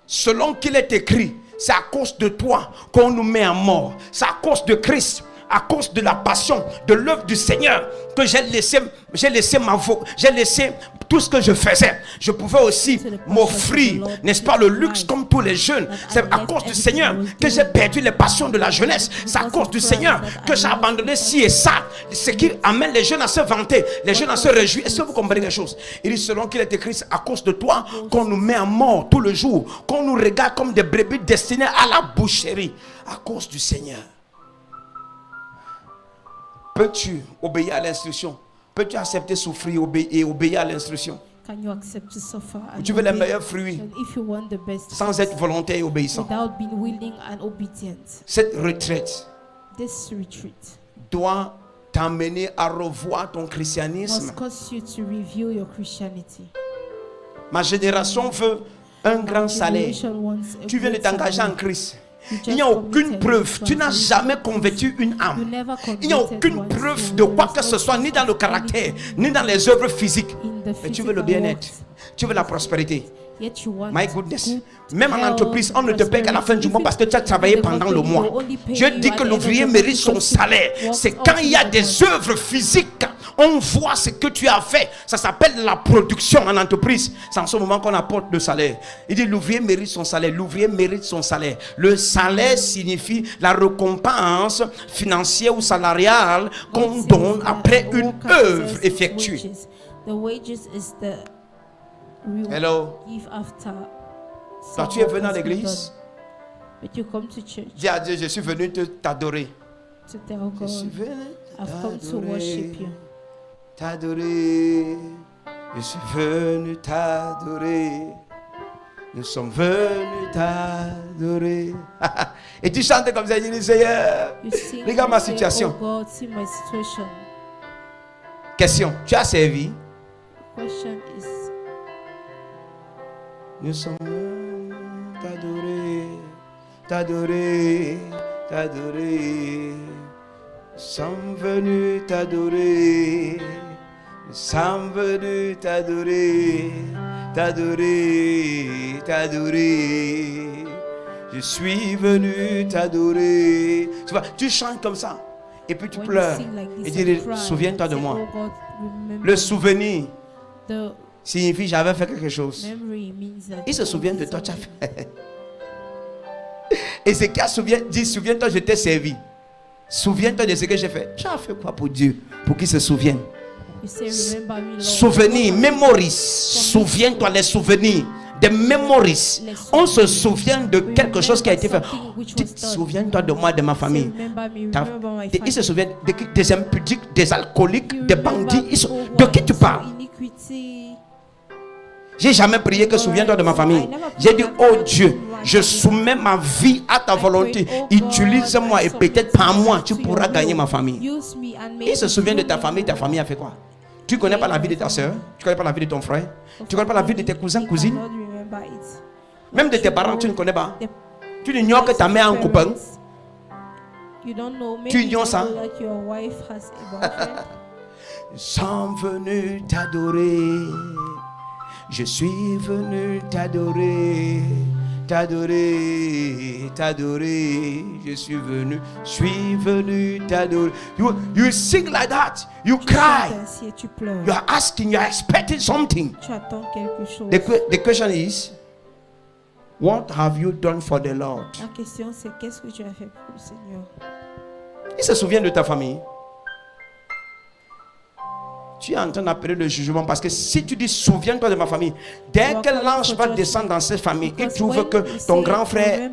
Selon qu'il est écrit, c'est à cause de toi qu'on nous met à mort. C'est à cause de Christ, à cause de la passion, de l'œuvre du Seigneur que j'ai laissé tout ce que je faisais. Je pouvais aussi m'offrir, n'est-ce pas, le luxe comme tous les jeunes. C'est à cause du Seigneur que j'ai perdu les passions de la jeunesse. C'est à cause du Seigneur que j'ai abandonné ci et ça. Ce qui amène les jeunes à se vanter, les jeunes à se réjouir. Est-ce que vous comprenez quelque chose? Il dit, selon qu'il est écrit, c'est à cause de toi qu'on nous met à mort tout le jour, qu'on nous regarde comme des brebis destinées à la boucherie. À cause du Seigneur. Peux-tu obéir à l'instruction? Peux-tu accepter souffrir et obéir à l'instruction? Can you accept to suffer and Tu veux les obey? meilleurs fruits And if you want the best sans être volontaire et obéissant. without being willing and obedient, Cette retraite this retreat doit t'amener à revoir ton christianisme. must cause you to review your Christianity. Ma génération veut un grand salaire. Generation wants a Tu viens de great t'engager en salary. Christ. You Il n'y a just aucune committed preuve. to Tu n'as evangelism. jamais convaincu une You âme. never Il n'y a converted aucune one preuve soul. de quoi There que is ce no soit, ni dans le proof of caractère, anything ni dans les œuvres physiques. in the Mais tu veux le physical bien-être. works. Tu veux la prospérité. Yet you want My goodness. good Même en health, entreprise, on ne te paie qu'à la fin du mois parce que tu as travaillé pendant le mois. Dieu dit que l'ouvrier mérite son salaire. C'est quand il y a des œuvres physiques, on voit ce que tu as fait. Ça s'appelle la production en entreprise. C'est en ce moment qu'on apporte le salaire. Il dit l'ouvrier mérite son salaire. L'ouvrier mérite son salaire. Le salaire signifie la récompense financière ou salariale qu'on donne après une œuvre effectuée. The wages is the reward Hello. give after. Toi, tu es venu à l'église. But you come to church Dis à Dieu, je suis venu t'adorer. to tell Je suis God, venu I've come to worship you. t'adorer. Je suis venu t'adorer. Nous sommes venus t'adorer. Et tu chantes comme ça, tu dis Seigneur, You sing, regarde ma you say, situation. Oh God, see my situation. Question, tu as servi? Question is, Nous sommes venus t'adorer, t'adorer, t'adorer. Nous sommes venus t'adorer. Nous sommes venus t'adorer, t'adorer, t'adorer. Je suis venu t'adorer. Tu vois, tu chantes comme ça. Et puis tu when you pleures. sing like Et this, dis, and cry, souviens-toi de say, moi. Oh God, remember Le souvenir the signifie j'avais fait quelque chose. memory means that Il se you souvient de did toi, tu as something. fait. Et ce qui a dit, souviens-toi, je t'ai servi. Souviens-toi de ce que j'ai fait. Tu as fait quoi pour Dieu? Pour qu'il se souvienne. You say, remember me, Lord. Souvenirs, mémorise. Souviens-toi les souvenirs. Des mémories. On se souvient de quelque chose qui a été fait. Souviens-toi de moi, de ma Say, famille. remember me, Ta- remember my Il se family. souvient des impudiques, des alcooliques, You des remember bandits. people De who qui are tu into parles? iniquity. J'ai jamais prié que souviens-toi de ma famille. J'ai dit, oh Dieu, je soumets ma vie à ta volonté. Utilise-moi et peut-être par moi, tu pourras gagner ma famille. Use me and make Il se me souvient de through ta me. famille a fait quoi? Tu connais pas la vie de ta soeur? Tu connais pas la vie de ton frère? Tu connais pas la vie de tes cousins, You cousines? cannot remember it. Même de tes parents, tu ne connais pas? Tu ignores que ta mère a un copain. You don't know, maybe Tu you ignores don't ça? know that your wife has a boyfriend. Nous sommes venus t'adorer. Je suis venu t'adorer. T'adorer, t'adorer. Je suis venu t'adorer. You sing like that. You Tu cry. chantes ainsi et tu pleures. You are asking, you are expecting something. Tu attends quelque chose. The question is, what have you done for the Lord? La question c'est qu'est-ce que tu as fait pour le Seigneur? Il se souvient de ta famille. Tu es en train d'appeler le jugement parce que si tu dis souviens-toi de ma famille, dès que l'ange va descendre dans cette famille, il trouve que ton grand frère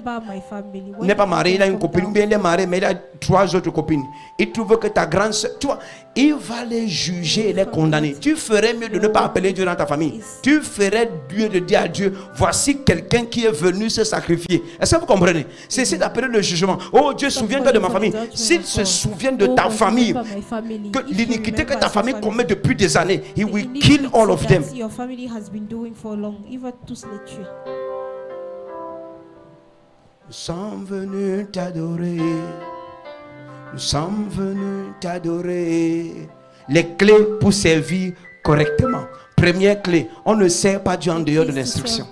n'est pas marié, il a une copine, ou bien il est marié, mais il a 3 autres copines. Il trouve que ta grande soeur, tu vois, il va les juger et les condamner. Tu ferais mieux de ne pas appeler Dieu dans ta famille. Tu ferais mieux de dire à Dieu, voici quelqu'un qui est venu se sacrifier. Est-ce que vous comprenez? C'est d'appeler le jugement. Oh Dieu, souviens-toi de ma famille. S'il se souvient de ta famille, que l'iniquité que ta famille commet depuis des années, he will kill all of them. Your family has been doing for long. Il va tous les tuer. Nous sommes venus t'adorer. Nous sommes venus t'adorer. Les clés pour servir correctement. Première clé, on ne sert pas Dieu en dehors de l'instruction.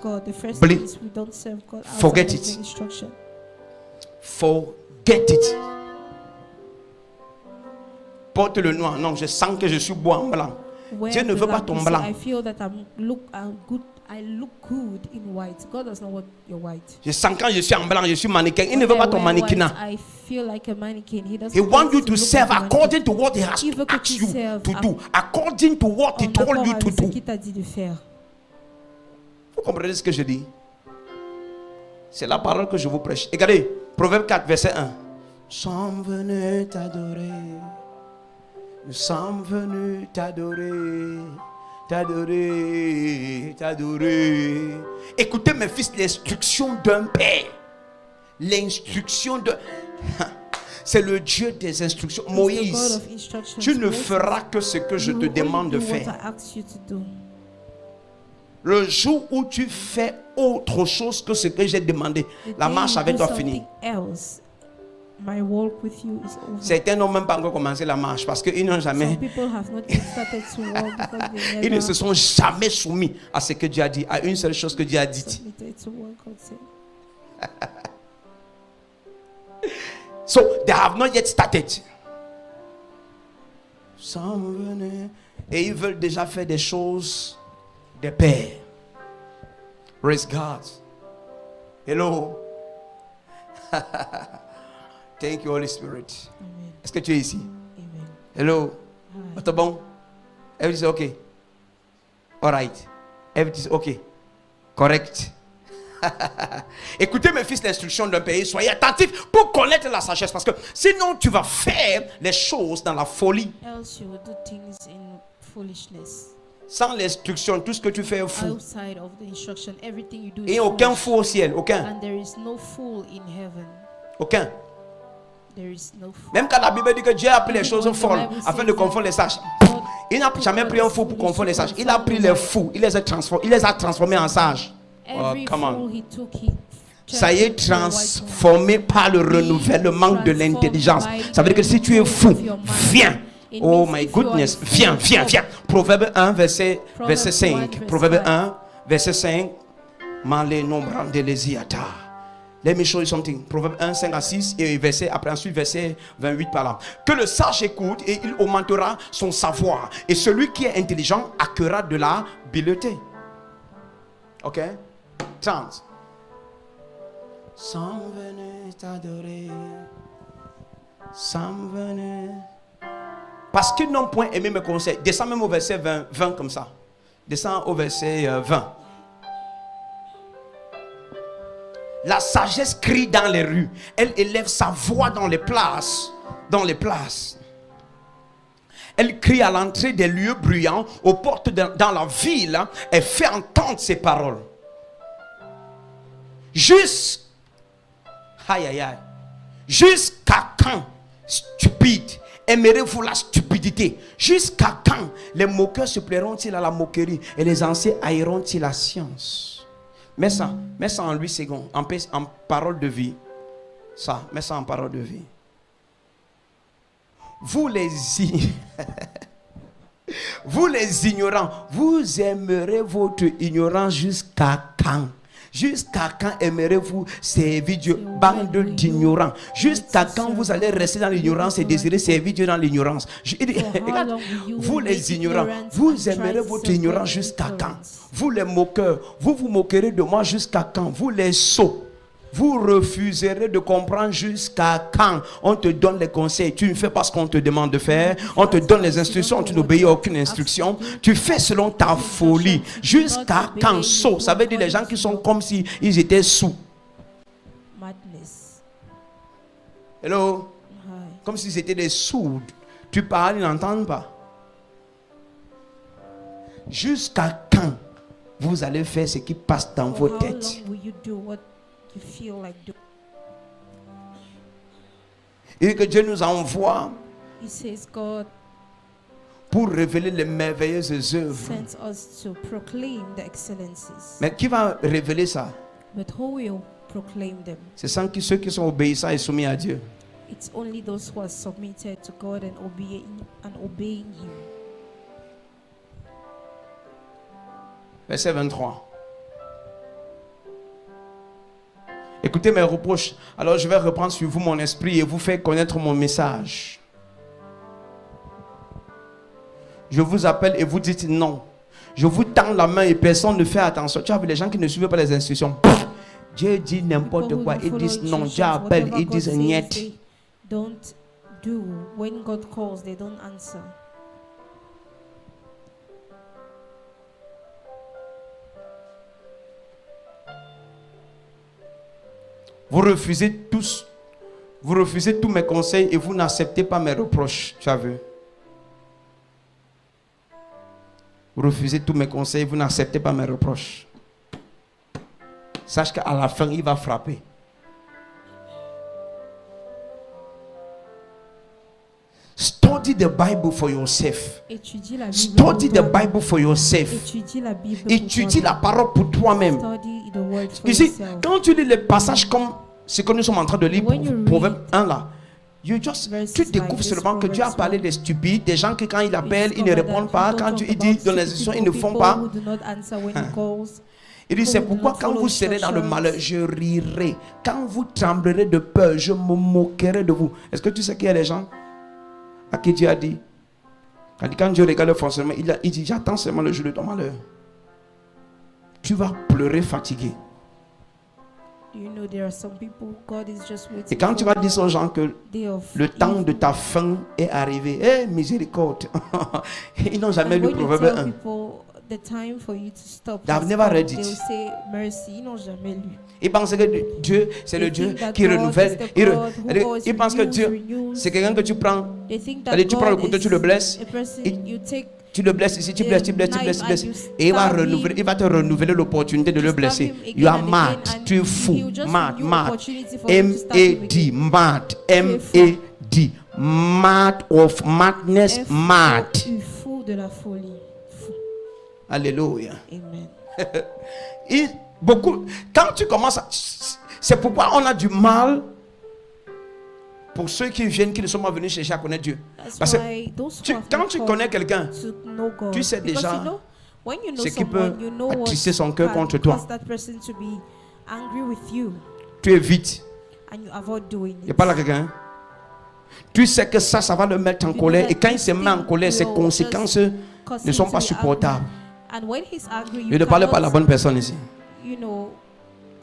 Forget it. Forget it. Porte le noir. Non, je sens que je suis beau en blanc. Dieu ne veut pas ton blanc. I look good in white. God does not want your white. Je sens quand je suis en blanc, je suis mannequin. Il ne veut pas ton mannequinat. I feel like a mannequin. He wants you to serve according to what he has asked you to do. According to what he told you to do. Vous comprenez ce que je dis? C'est la parole que je vous prêche. Regardez, Proverbe 4, verset 1. Nous sommes venus t'adorer. Nous sommes venus t'adorer. T'adorer, t'adorer. Écoutez mes fils, l'instruction d'un père. L'instruction de... C'est le Dieu des instructions. Moïse, tu ne feras que ce que je te demande de faire. Le jour où tu fais autre chose que ce que j'ai demandé, la marche avec toi finit. Certains n'ont même pas encore commencé la marche parce qu'ils n'ont jamais. Ils ne se sont jamais soumis à ce que Dieu a dit, à une seule chose que Dieu a dit. So they have not yet started. Et ils veulent déjà faire des choses de paix. Praise God. Hello. Thank you, Holy Spirit. Est-ce que tu es ici? Amen. Hello. Tout bon? Everything's okay. All right. Everything's okay. Correct. Écoutez mes fils, l'instruction d'un pays. Soyez attentifs pour connaître la sagesse, parce que sinon tu vas faire les choses dans la folie. Else you will do things in foolishness. Sans l'instruction, tout ce que tu fais est fou. Outside of the instruction, everything you do Et is aucun foolish. fou au ciel, aucun. And there is no fool in heaven. Aucun. There is no fool. Même quand la Bible dit que Dieu a pris les choses folles afin de confondre les sages, il n'a jamais pris un fou pour confondre les sages. Il a pris les fous, il les a transformés en sages. Oh, come on. Ça y est, transformé par le renouvellement de l'intelligence. Ça veut dire que si tu es fou, viens. Oh my goodness, viens. Proverbe 1, verset 5. Proverbe 1, verset 5. Malé nombran de lesiata. Let me show you something. Proverbe 1, 5 à 6 et ensuite verset 28 par là. Que le sage écoute et il augmentera son savoir. Et celui qui est intelligent acquérera de la habileté. Ok? 30. Sans venez t'adorer. Sans venez. Parce qu'ils n'ont point aimé mes conseils. Descends même au verset 20 comme ça. Descends au verset 20. La sagesse crie dans les rues. Elle élève sa voix dans les places. Elle crie à l'entrée des lieux bruyants, aux portes dans la ville. Elle fait entendre ses paroles. Jusqu'à quand, stupide, aimerez-vous la stupidité? Jusqu'à quand les moqueurs se plairont-ils à la moquerie et les anciens haïront-ils la science? Mets ça en 8 secondes, en parole de vie. Ça, mets ça en parole de vie. Vous les ignorants, vous aimerez votre ignorance jusqu'à quand? Jusqu'à quand aimerez-vous servir Dieu? Bande d'ignorants. Jusqu'à quand vous allez rester dans l'ignorance et désirer servir Dieu dans l'ignorance? Regarde, vous les ignorants, vous aimerez votre ignorance jusqu'à quand? Vous les moqueurs, vous vous moquerez de moi jusqu'à quand? Vous les sots, vous refuserez de comprendre jusqu'à quand? On te donne les conseils, tu ne fais pas ce qu'on te demande de faire. On te donne les instructions, tu n'obéis à aucune instruction. Tu fais selon ta folie. Jusqu'à quand? Sot, ça veut dire les gens qui sont comme si ils étaient sous. Hello? Comme s'ils étaient des sourds. Tu parles, ils n'entendent pas. Jusqu'à quand vous allez faire ce qui passe dans vos têtes? You feel like doing. Et que Dieu nous envoie He says God pour révéler les merveilleuses œuvres. sends us to proclaim the excellences. Mais qui va révéler ça? But who will proclaim them? C'est ceux qui sont obéissants et soumis à Dieu. It's only those who are submitted to God and obeying Him. Verset 23. Écoutez mes reproches. Alors je vais reprendre sur vous mon esprit et vous faire connaître mon message. Je vous appelle et vous dites non. Je vous tends la main et personne ne fait attention. Tu as vu les gens qui ne suivent pas les instructions. Dieu dit n'importe quoi. Ils disent non. Dieu appelle. Ils disent niet. Don't do. When God calls, they don't answer. Vous refusez tous mes conseils et vous n'acceptez pas mes reproches. Tu as vu? Vous refusez tous mes conseils, vous n'acceptez pas mes reproches. Sache qu'à la fin, il va frapper. Study the Bible for yourself. Study the Bible for yourself. Étudie la parole pour toi-même. Ici, quand tu lis les passages comme ce que nous sommes en train de lire, Proverbe 1 là, tu découvres seulement que Dieu a parlé des stupides, des gens qui quand il appelle, ils ne répondent pas. Quand Dieu dit dans les instructions, ils ne font pas. Il dit, c'est pourquoi quand vous serez dans le malheur, je rirai. Quand vous tremblerez de peur, je me moquerai de vous. Est-ce que tu sais qu'il y a des gens à qui Dieu a dit, quand Dieu regarde le fonctionnement, il dit, j'attends seulement le jour de ton malheur. Tu vas pleurer fatigué. Et quand tu vas dire aux gens que le temps de ta fin est arrivé, miséricorde. Ils n'ont jamais lu Proverbe 1. They have never read it. Ils pensent que Dieu, c'est le Dieu qui renouvelle. Ils pensent que Dieu, c'est quelqu'un que tu prends. Allez, tu prends le couteau, tu le blesses. Tu le blesses ici, tu blesses. Et il va te renouveler l'opportunité de le blesser. You are mad. Tu es fou. Mad. M-A-D. Mad. M-A-D. Mad of madness. Mad. Fou de la folie. Alléluia. Amen. Quand tu commences à... C'est pourquoi on a du mal pour ceux qui viennent, qui ne sont pas venus chercher à connaître Dieu. Parce que quand tu connais quelqu'un, tu sais déjà ce qui peut attiser son cœur contre toi. Tu évites. Il parle à quelqu'un. Tu sais que ça va le mettre en colère. Et quand il se met en colère, ses conséquences ne sont pas supportables. Je ne parle pas à la bonne personne ici.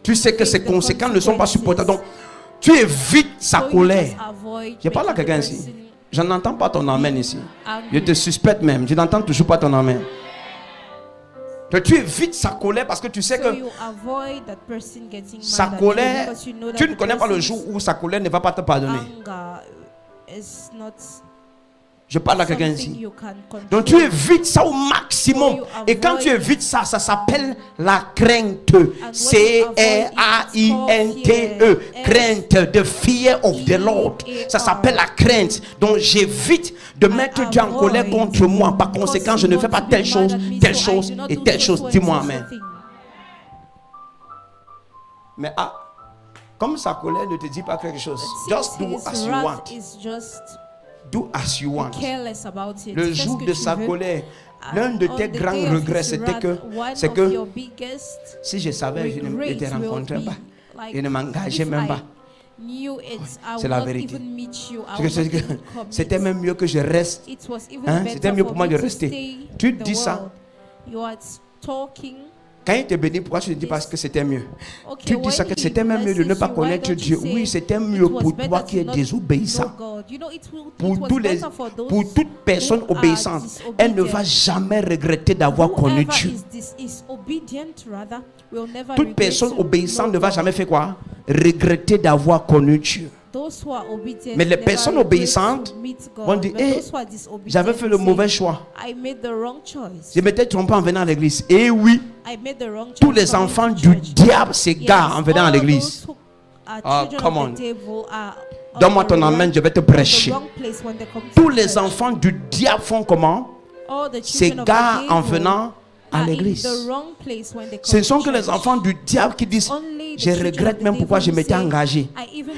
Tu sais que ses conséquences ne sont pas supportables. Donc, tu évites sa colère. Je parle à quelqu'un ici. Je n'entends pas ton amen ici. Je te suspecte même. Je n'entends toujours pas ton amen. Tu évites sa colère parce que tu sais que sa colère, tu ne connais pas le jour où sa colère ne va pas te pardonner. Je parle à quelqu'un ici. Donc tu évites ça au maximum. Et quand tu évites ça, ça s'appelle la crainte. C-R-A-I-N-T-E. Crainte. The fear of the Lord. Ça s'appelle la crainte. Donc j'évite de mettre Dieu en colère contre moi. Par conséquent, je ne fais pas telle chose et telle chose. Dis-moi amen. Mais comme sa colère ne te dit pas quelque chose, just do as you want. Do as you want. Le jour de sa colère, l'un de tes grands regrets, c'était que si je savais, je ne te rencontrerais pas. Je ne m'engageais même pas. C'est la vérité. C'était même mieux que je reste. C'était mieux pour moi de rester. Tu dis ça. Quand il te bénit, pourquoi tu ne dis pas que c'était mieux? Tu dis ça que c'était même mieux de ne pas connaître Dieu. Oui, c'était mieux pour toi qui es désobéissant. Pour toute personne obéissante, elle ne va jamais regretter d'avoir connu Dieu. Toute personne obéissante ne va jamais faire quoi? Regretter d'avoir connu Dieu. Mais les personnes obéissantes vont dire, j'avais fait le mauvais choix. Je m'étais trompé en venant à l'église. Et oui, tous les enfants du diable s'égarent en venant à l'église. Oh, come on. Donne-moi ton amen, je vais te prêcher. Tous les enfants du diable font comment? S'égarent en venant à l'église. Ce ne sont que les enfants du diable qui disent, je regrette même pourquoi je m'étais engagé.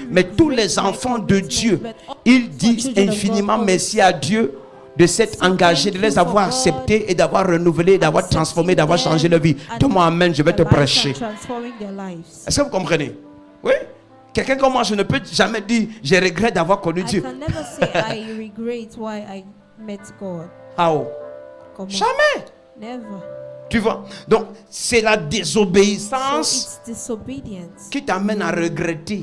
Mais tous les enfants de Dieu, ils disent infiniment merci à Dieu de s'être engagé, de les avoir acceptés et d'avoir renouvelé, d'avoir transformé, d'avoir changé leur vie. Donne-moi amen, je vais te prêcher. Est-ce que vous comprenez? Oui? Quelqu'un comme moi, je ne peux jamais dire je regrette d'avoir connu Dieu. Jamais. Tu vois? Donc, c'est la désobéissance qui t'amène à regretter.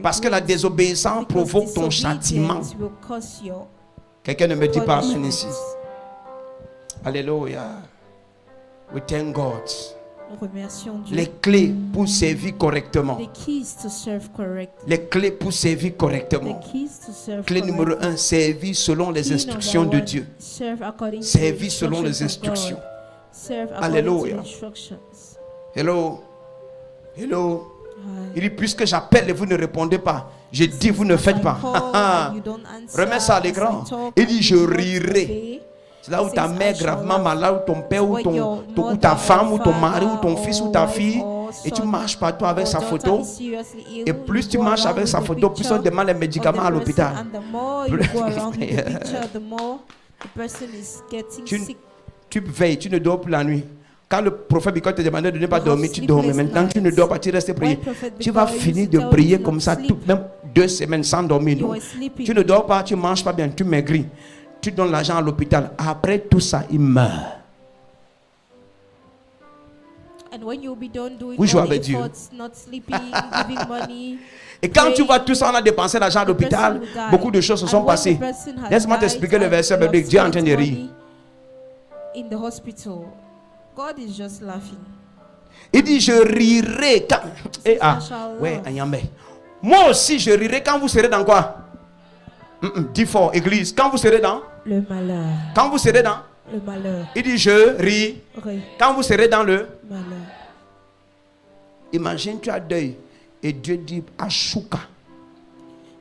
Parce que la désobéissance provoque ton châtiment. Quelqu'un ne me dit pas amen ici. Alléluia. We thank God. Les clés pour servir correctement. Les clés pour servir correctement. Clé numéro 1, servir selon les instructions de Dieu. Servir selon les instructions. Alléluia. Hello. Hello. Il dit, puisque j'appelle et vous ne répondez pas, je dis vous ne faites pas. Remets ça à l'écran. Il dit, je rirai. C'est là où ta mère gravement malade, ou ton père, ou ta femme, ou ton mari, ou ton fils, ou ta fille, et tu marches partout avec sa photo. Et plus tu marches avec sa photo, plus on demande les médicaments à l'hôpital. Tu veilles, tu ne dors plus la nuit. Quand le prophète Michal te demandait de ne pas dormir, tu dormais. Maintenant, tu ne dors pas, tu restes prier. Tu vas finir de prier comme ça, même 2 semaines sans dormir. Non? Tu ne dors pas, tu ne manges pas bien, tu maigris. Tu donnes l'argent à l'hôpital. Après tout ça, il meurt. Vous jouez avec Dieu. Et quand tu vois tout ça, on a dépensé l'argent à l'hôpital, beaucoup de choses se sont passées. Laisse-moi t'expliquer le verset biblique. Dieu est en train de rire. In the hospital, God is just laughing. Il dit je rirai quand moi aussi je rirai quand vous serez dans quoi? Dis fort, église. Quand vous serez dans le malheur. Quand vous serez dans le malheur. Il dit je ris quand vous serez dans le malheur. Imagine tu as deuil et Dieu dit Ashuka.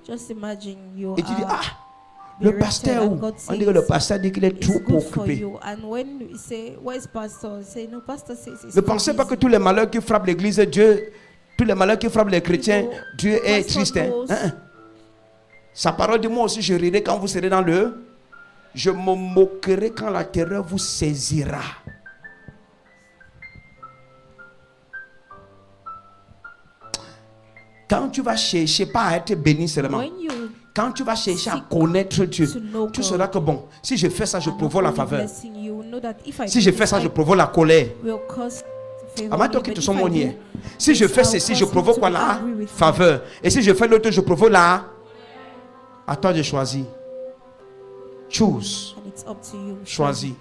Just imagine you. Et tu dis le pasteur, on dit que le pasteur dit qu'il est trop occupé. Ne pensez pas que tous les malheurs qui frappent l'église, Dieu, tous les malheurs qui frappent les chrétiens, Dieu est triste. Sa parole dit moi aussi je rirai quand vous serez dans le. Je me moquerai quand la terreur vous saisira. Quand tu vas chercher pas à être béni seulement. Quand tu vas chercher à connaître Dieu, tu sauras que bon, si je fais ça, je provoque la faveur. Si je fais ça, je provoque la colère. Si je fais ceci, je provoque quoi? La faveur. Et si je fais l'autre, je provoque la. À toi de choisir. Choose. Choisis.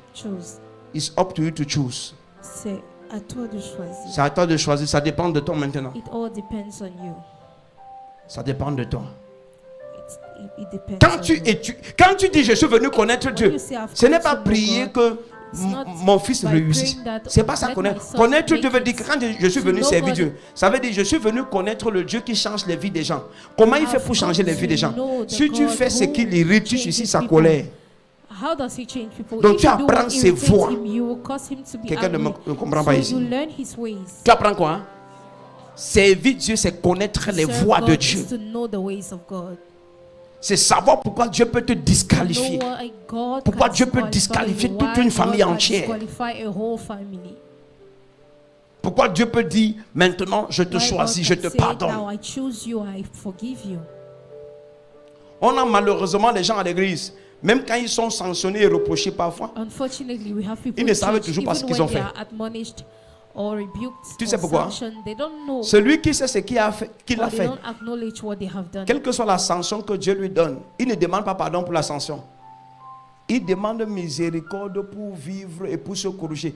It's up to you to choose. C'est à toi de choisir. C'est à toi de choisir. Ça dépend de toi maintenant. It all depends on you. Ça dépend de toi. Quand tu dis je suis venu connaître Dieu, ce n'est pas prier que mon fils réussisse. C'est pas ça connaître. Connaître Dieu veut dire que quand je suis venu servir Dieu, ça veut dire je suis venu connaître le Dieu qui change les vies des gens. Comment il fait pour changer les vies des gens? Si tu fais ce qui l'irrite, tu suscites sa colère. Donc tu apprends ses voies. Quelqu'un ne comprend pas ici. Tu apprends quoi? Servir Dieu, c'est connaître les voies de Dieu. C'est savoir pourquoi Dieu peut te disqualifier. Pourquoi Dieu peut disqualifier toute une famille entière. Pourquoi Dieu peut dire, maintenant je te choisis, je te pardonne. On a malheureusement les gens à l'église, même quand ils sont sanctionnés et reprochés parfois, ils ne savent toujours pas ce qu'ils ont fait. Tu sais pourquoi? Celui qui sait ce qu'il a fait, quelle que soit la sanction que Dieu lui donne, il ne demande pas pardon pour la sanction. Il demande miséricorde pour vivre et pour se corriger.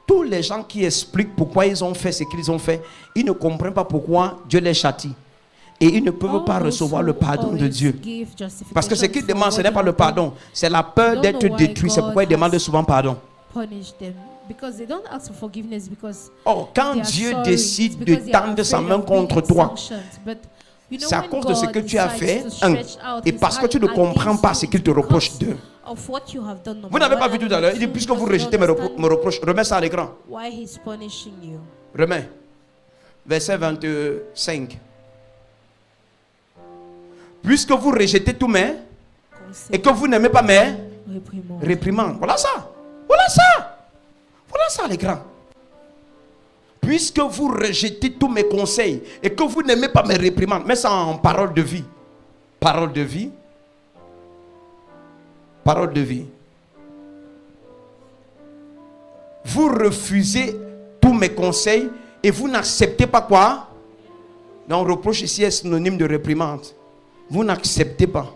Tous les gens qui expliquent pourquoi ils ont fait ce qu'ils ont fait, ils ne comprennent pas pourquoi Dieu les châtie. Et ils ne peuvent pas recevoir le pardon de Dieu. Parce que ce qu'ils demandent, ce n'est pas le pardon, c'est la peur d'être détruit. C'est pourquoi ils demandent souvent pardon. Oh, quand Dieu décide de tendre sa main contre toi, c'est à cause de ce que tu as fait, et parce que tu ne comprends pas ce qu'il te reproche d'eux. Vous n'avez pas vu tout à l'heure, il dit, puisque vous rejetez mes reproches, remets ça à l'écran. Remets. Verset 25. Puisque vous rejetez tous mes, et que vous n'aimez pas mes réprimandes. Voilà ça. Voilà ça. Voilà ça à l'écran. Puisque vous rejetez tous mes conseils et que vous n'aimez pas mes réprimandes, mets ça en parole de vie. Parole de vie. Parole de vie. Vous refusez tous mes conseils et vous n'acceptez pas quoi? Donc reproche ici est synonyme de réprimande. Vous n'acceptez pas.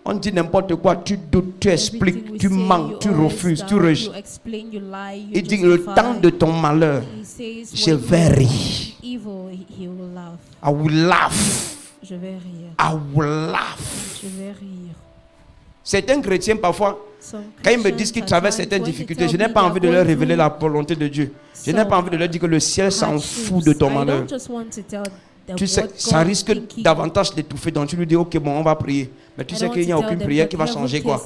On dit n'importe quoi, tu doutes, tu expliques, tu manques, tu refuses, tu rejettes. Il dit le temps de ton malheur, je vais rire. I will laugh. Je vais rire. I will laugh. Je vais rire. Certains chrétiens parfois, quand ils me disent qu'ils traversent certaines difficultés, je n'ai pas envie de leur révéler la volonté de Dieu. Je n'ai pas envie de leur dire que le ciel s'en fout de ton malheur. Tu sais, ça risque davantage d'étouffer. Donc tu lui dis, ok, bon, on va prier. Mais tu sais qu'il n'y a aucune prière qui va changer quoi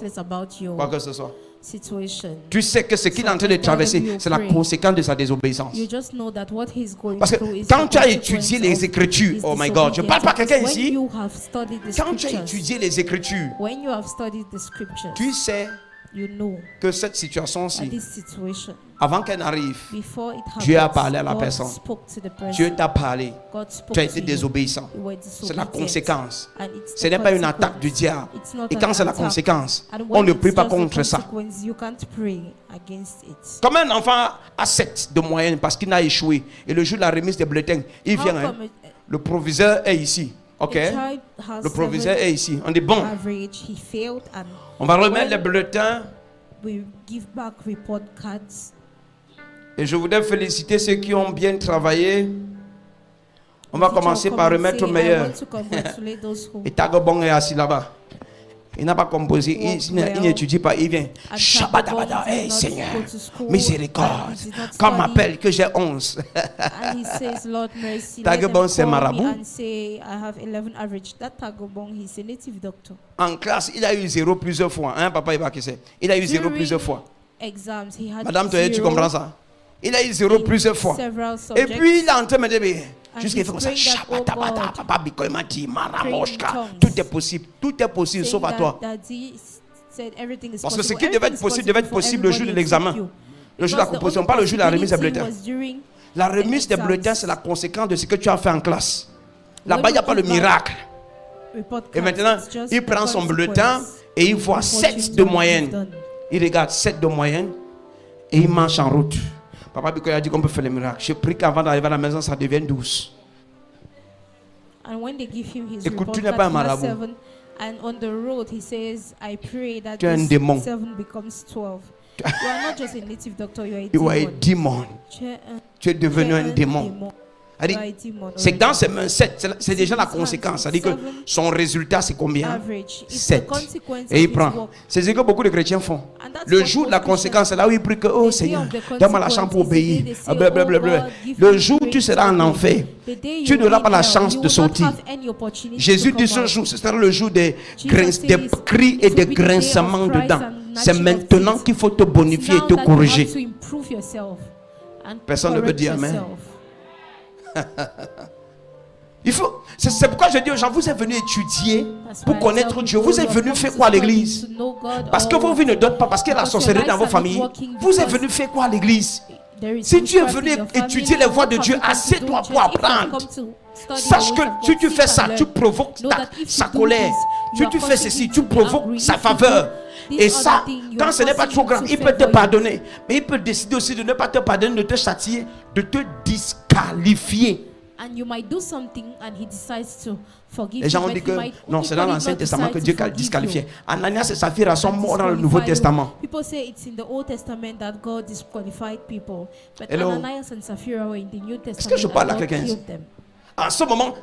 que ce soit. Tu sais que ce qu'il est en train de traverser, c'est la conséquence de sa désobéissance. Parce que quand tu as étudié les Écritures, oh my God, je ne parle pas à quelqu'un ici. Quand tu as étudié les Écritures, tu sais que cette situation-ci, avant qu'elle n'arrive, Dieu a parlé à la personne. Dieu t'a parlé. Tu as été désobéissant. C'est la conséquence. Ce n'est pas une attaque du diable. Et quand c'est la conséquence, on ne prie pas contre ça. Comme un enfant a 7 de moyenne parce qu'il n'a échoué, et le jour de la remise des bulletins, il vient. Hein, le proviseur est ici. Ok? Le proviseur est ici. On dit bon. On va remettre les bulletins. Et je voudrais féliciter ceux qui ont bien travaillé. On va commencer par remettre au meilleur. Et Tagobong est assis là-bas. Il n'a pas composé, il n'étudie pas, il vient. Shabadabada, hey Seigneur, miséricorde. Quand on m'appelle que j'ai 11. Tagobong c'est marabout. En classe, il a eu 0 plusieurs fois. Hein, papa, il va qui c'est. Il a eu 0 plusieurs fois. Madame, tu comprends ça? Il a eu 0 plusieurs fois. Et puis il est en train de me dire, jusqu'à ce que ça, tout est possible. Tout est possible, sauf à toi. Parce que ce qui devait être possible le jour de l'examen. Le jour de la composition, pas le jour de la remise des bulletins. La remise des bulletins, c'est la conséquence de ce que tu as fait en classe. Là-bas, il n'y a pas le miracle. Et maintenant, il prend son bulletin et il voit 7 de moyenne. Il regarde 7 de moyenne et il marche en route. Papa Biko a dit qu'on peut faire le miracle. Je prie qu'avant d'arriver à la maison, ça devienne 12. Écoute, tu n'es pas un marabout. Tu es un démon. Tu es un démon. Tu es devenu un démon. C'est que dans ces mains 7, c'est déjà la conséquence. C'est-à-dire que son résultat, c'est combien? 7. Et il prend. C'est ce que beaucoup de chrétiens font. Le jour de la conséquence, c'est là où ils prient que, oh Seigneur, donne-moi la chance pour obéir. Le jour où tu seras en enfer, tu n'auras pas la chance de sortir. Jésus dit ce jour, ce sera le jour des cris et des grincements dedans. C'est maintenant qu'il faut te bonifier et te corriger. Personne ne veut dire amen. C'est pourquoi je dis aux gens, vous êtes venus étudier pour connaître Dieu. Vous êtes venus faire quoi à l'église? Parce que vos vies ne donnent pas, parce qu'il y a la sorcellerie dans vos familles. Vous êtes venus faire quoi à l'église? Si tu es venu étudier les voies de Dieu, assieds-toi pour apprendre. Sache que si tu fais ça, tu provoques sa colère. Si tu fais ceci, tu provoques sa faveur. Et ça, quand ce n'est pas trop grave, il peut te pardonner. Mais il peut décider aussi de ne pas te pardonner, de te châtier, de te disqualifier. And you might do something and he decides to forgive Les gens ont dit que non, c'est dans l'Ancien Testament que Dieu disqualifiait. Ananias et Saphira sont morts dans le Nouveau Testament. People say it's in the Old Testament that God disqualified people. But Hello. Ananias and Sapphira were in the New Testament. Est-ce que je parle à and God quelqu'un? killed them. En ce moment,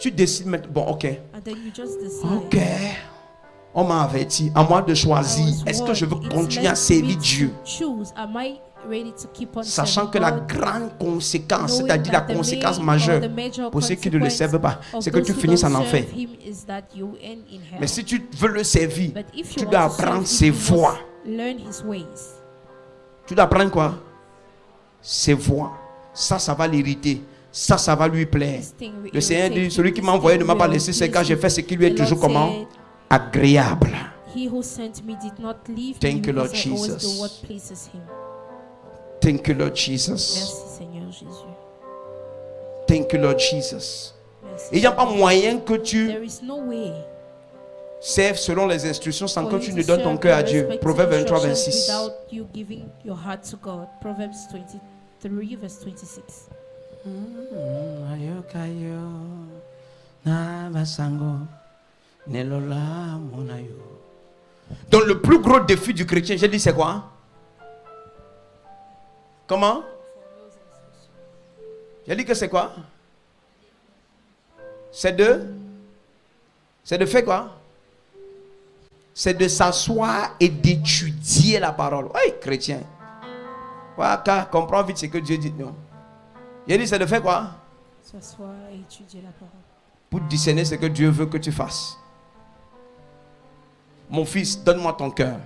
tu décides maintenant. Bon, ok. And then you just decide. Ok. On m'a averti. À moi de choisir. Est-ce que je veux continuer à servir Dieu? Sachant que la grande conséquence, c'est-à-dire la conséquence majeure pour ceux qui ne le servent pas, c'est que tu finisses en enfer. Mais si tu veux le servir, tu dois apprendre ses voies. Tu dois apprendre quoi? Ses voies. Ça va l'irriter. Ça va lui plaire. Le Seigneur dit, celui qui m'a envoyé ne m'a pas laissé, c'est quand j'ai fait ce qui lui est toujours comment? Agréable. Thank you, Lord Jesus. Thank you, Lord Jesus. Merci, Seigneur Jésus. Thank you, Lord Jesus. Il n'y a pas moyen que tu serves selon les instructions sans que tu ne donnes ton cœur à Dieu. Proverbe 23, 26. Proverbs 23, verse 26. Donc le plus gros défi du chrétien, j'ai dit c'est quoi? Comment? J'ai dit que c'est quoi? C'est de faire quoi? C'est de s'asseoir et d'étudier la parole. Oui, chrétien. Voilà, comprends vite ce que Dieu dit. Non. J'ai dit c'est de faire quoi? S'asseoir et étudier la parole. Pour discerner ce que Dieu veut que tu fasses. Mon fils, donne-moi ton cœur.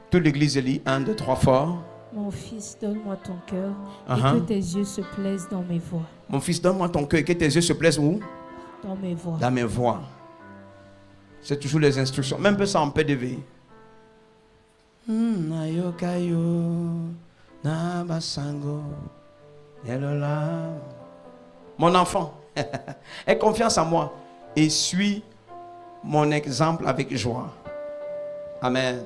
Toute l'église lit 1, 2, 3 fort. Mon fils, donne-moi ton cœur et que tes yeux se plaisent dans mes voies. Mon fils, donne-moi ton cœur et que tes yeux se plaisent où? Dans mes voies. Dans mes voies. C'est toujours les instructions. Même peu ça en paix de veille. Mon enfant, aie confiance en moi et suis mon exemple avec joie. Amen.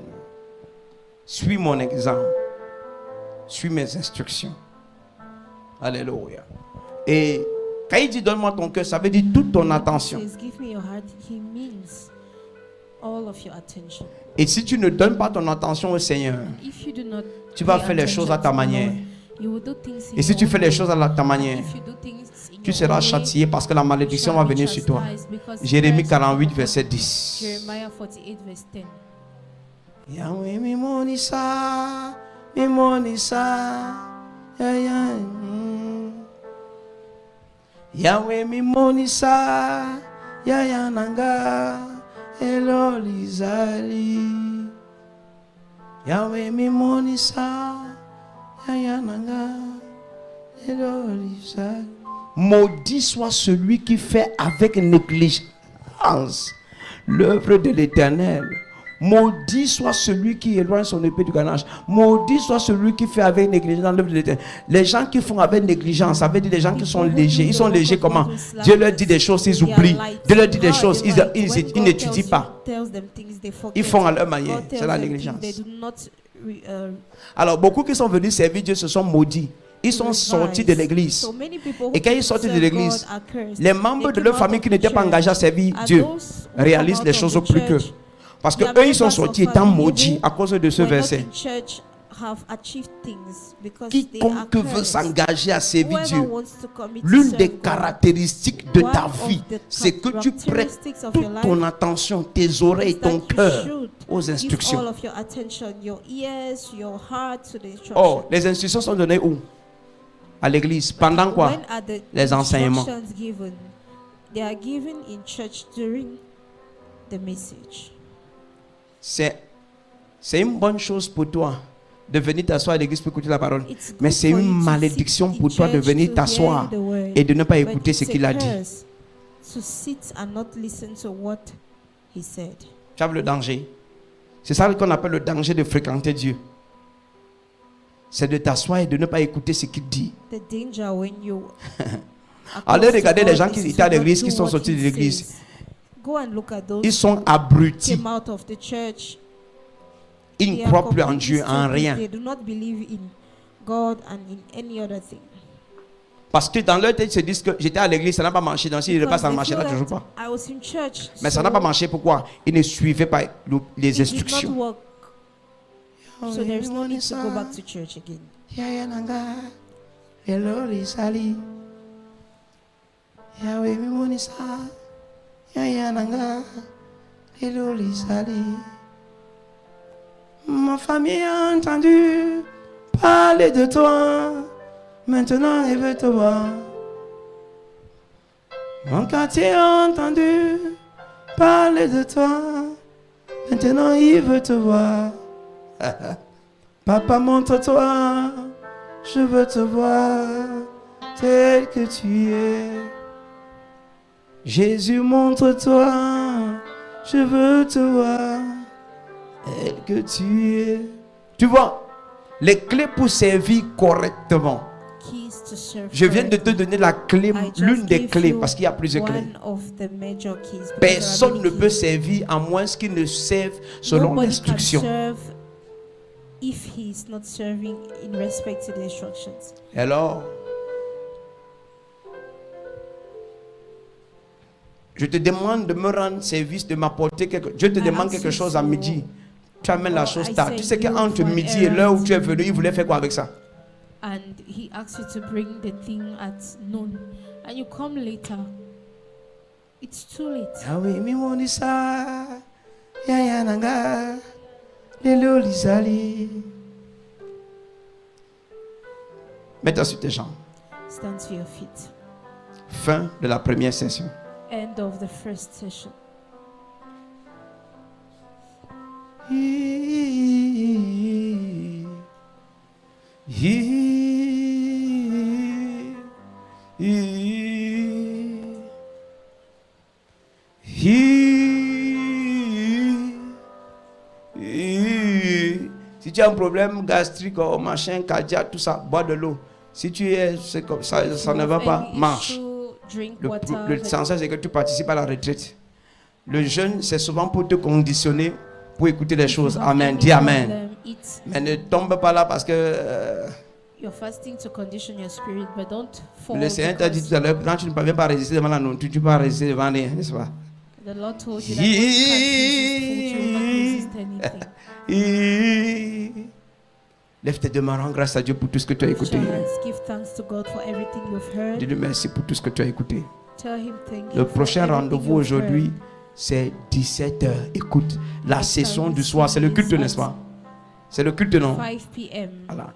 Suis mon exemple. Suis mes instructions. Alléluia. Et quand il dit donne-moi ton cœur, ça veut dire toute ton attention. Et si tu ne donnes pas ton attention au Seigneur, tu vas faire les choses à ta manière. Et si tu fais les choses à ta manière, tu seras châtié parce que la malédiction va venir sur toi. Jérémie 48, verset 10. Yahweh mi monisa, Yahweh mi monisa, yaya nanga, elolizali. Yahweh mi monisa, yaya nanga, elolizali. Maudit soit celui qui fait avec négligence l'œuvre de l'Éternel. Maudit soit celui qui éloigne son épée du gainage. Maudit soit celui qui fait avec négligence l'œuvre de l'Éternel. Les gens qui font avec négligence, ça veut dire des gens qui sont légers. Ils sont légers comment? Dieu leur dit des choses, ils oublient. Dieu leur dit des choses, ils n'étudient pas. Ils font à leur manière. C'est la négligence. Alors beaucoup qui sont venus servir Dieu se sont maudits. Ils sont sortis de l'église. Et quand ils sortent de l'église, les membres de leur famille qui n'étaient pas engagés à servir Dieu réalisent les choses plus qu'eux. Parce que eux, ils sont sortis étant maudits à cause de ce verset. Quiconque veut s'engager à servir Dieu, l'une des caractéristiques de ta vie, c'est que tu prêtes toute ton attention, tes oreilles, ton cœur aux instructions. Oh, les instructions sont données où? À l'église. Pendant quoi? Les enseignements. C'est une bonne chose pour toi de venir t'asseoir à l'église pour écouter la parole. It's good Mais c'est for une you to malédiction sit pour in toi de church venir to t'asseoir hear the word. et de ne pas But écouter ce it's a qu'il a dit. curse to sit and not listen to what he said. Tu as vu le danger? C'est ça qu'on appelle le danger de fréquenter Dieu. C'est de t'asseoir et de ne pas écouter ce qu'il dit. The danger when you Allez regarder les gens qui is étaient à to not l'église, do qui sont what sortis he de l'église. says. Go and look at those Ils sont who abrutis. came out of the church. Ils They ne are croient plus en completely Dieu, en stupid. rien. They do not believe in God and in any other thing. Parce que dans leur tête, ils se disent que j'étais à l'église, ça n'a pas marché. Donc s'il Because repasse, ça ne they marchera feel toujours that pas. I was in church, Mais ça so n'a pas marché. Pourquoi? Ils ne suivaient pas les it did not instructions. work. So there is no need to go back to church again. Ma famille a entendu parler de toi. Maintenant, il veut te voir. Mon quartier a entendu parler de toi. Maintenant, il veut te voir. Papa, montre-toi. Je veux te voir tel que tu es. Jésus, montre-toi. Je veux te voir tel que tu es. Tu vois, les clés pour servir correctement. Keys to serve Je viens de te correctly. donner la clé, I just l'une des gave clés, you parce qu'il y a plusieurs clés. one of the major keys, because there are Personne many ne peut keys. servir à moins qu'il ne serve selon Nobody can l'instruction. serve if he is not serving in respect to the instructions. Alors, je te demande de me rendre service, de m'apporter quelque chose. Dieu te I demande ask quelque you chose à to- midi. Tu amènes la chose I tard. say Tu sais you qu'entre for an midi et l'heure où tu es errand. venu, il voulait faire quoi avec ça? And he asks you to bring the thing at noon, and you come later. It's too late. Ah oui, mi monisa, ya ya nanga, lelo lisali. Mets-toi sur tes jambes. Stand to your feet. Fin de la première session. End of the first session. Si tu as un problème gastrique ou machin, cardiaque, tout ça, bois de l'eau. Si tu es, c'est comme ça, ça ne va pas, Any marche. issue, drink Le water. sensation, c'est que tu participes à la retraite. Le jeûne, c'est souvent pour te conditionner, pour écouter les choses. Amen. Dis Amen. Mais ne tombe pas là parce que You're fasting to condition your spirit, but don't fall. le Seigneur t'a dit because tout à l'heure, quand tu ne parviens pas à résister devant la nourriture, tu ne peux pas résister devant rien, n'est-ce pas? The Lord told you that when you can't resist food, you will not resist anything. Lève tes deux mains, rends grâce à Dieu pour tout ce que tu as Lift écouté. your hands, give thanks to God for everything you've heard. Dis-lui merci pour tout ce que tu as écouté. Tell him thank you Le for prochain everything rendez-vous you've aujourd'hui, heard. c'est 17h. Écoute, la Next session time du we soir, see c'est le is culte, at n'est-ce pas? C'est le culte, non? 5 p.m. Voilà.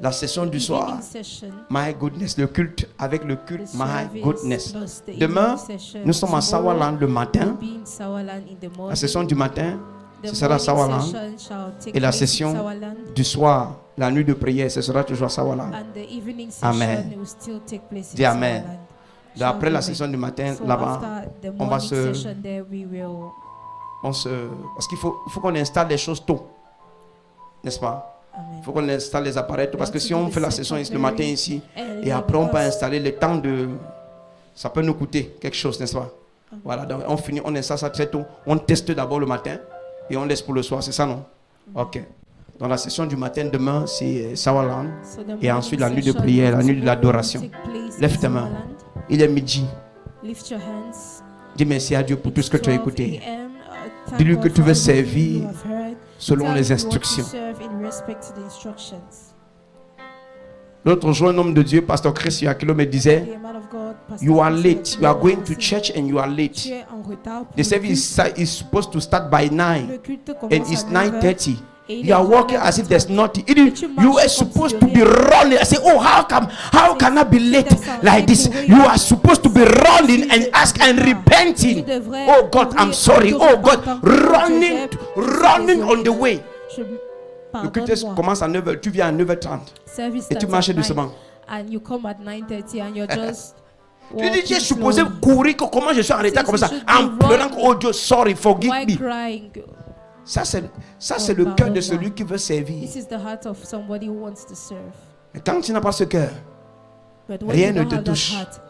La session du soir. Evening session. My goodness, le culte avec le The culte, my service goodness. plus the Demain, evening session. nous sommes à Tomorrow, Sawaland le we'll matin. be in Sawaland in the morning. La session du matin, The ce sera à morning Sawaland. session shall take Et la place in session Sawaland, du soir, la nuit de prière, ce sera toujours à Sawaland. and the evening session Amen. will still take place in Dis Amen. Sawaland. Donc, après Shall la we session du matin, So là-bas, after the on va morning se- session there, we will parce qu'il faut qu'on installe les choses tôt. N'est-ce pas? Amen. Il faut qu'on installe les appareils tôt. Parce que si on fait la session ici le matin ici, early et après on peut because installer le temps de... Ça peut nous coûter quelque chose, n'est-ce pas? Voilà, donc on finit, on installe ça très tôt. On teste d'abord le matin et on laisse pour le soir, c'est ça, non? Ok. Dans la session du matin demain, c'est Sawaland. So the Et morning ensuite la nuit de session prière, la nuit de will l'adoration. take place in Lève tes mains. Sawaland. Il est midi. Lift your hands. Dis merci à Dieu pour tout ce que tu as 12 écouté. a.m. Thank Dis-lui God que tu for veux everything servir you have heard. selon Tell les him what to instructions. serve in respect to the instructions. L'autre jour, un homme de Dieu, Pasteur Chris Yakilo, me disait, The man of God, Pastor you are Chris late. You are Yakilo, going to said, church and you are late. "Tu es en retard pour The le service culte. is supposed to start by 9 Le culte and commence it's à 9 heures. 9:30. Et il You est are walking encore as if en there's retard. nothing. It is, tu you marches are comme supposed si to de be rien. running. I say, oh, how can I be late like this? You are supposed to be running and ask and repenting. Oh God, I'm sorry. Oh God, running on the way. Je Le culte commence à 9h, tu viens à 9h30 et tu marches doucement. And you come at 9:30 and you're just tu dis, tu es supposé courir, comment je suis en retard comme ça, en pleurant, oh Dieu, sorry, forgive me. Crying? Ça c'est le cœur de celui qui veut servir. This is the heart of somebody who wants to serve. Mais quand tu n'as pas ce cœur, But when rien you ne don't te have that touche. heart,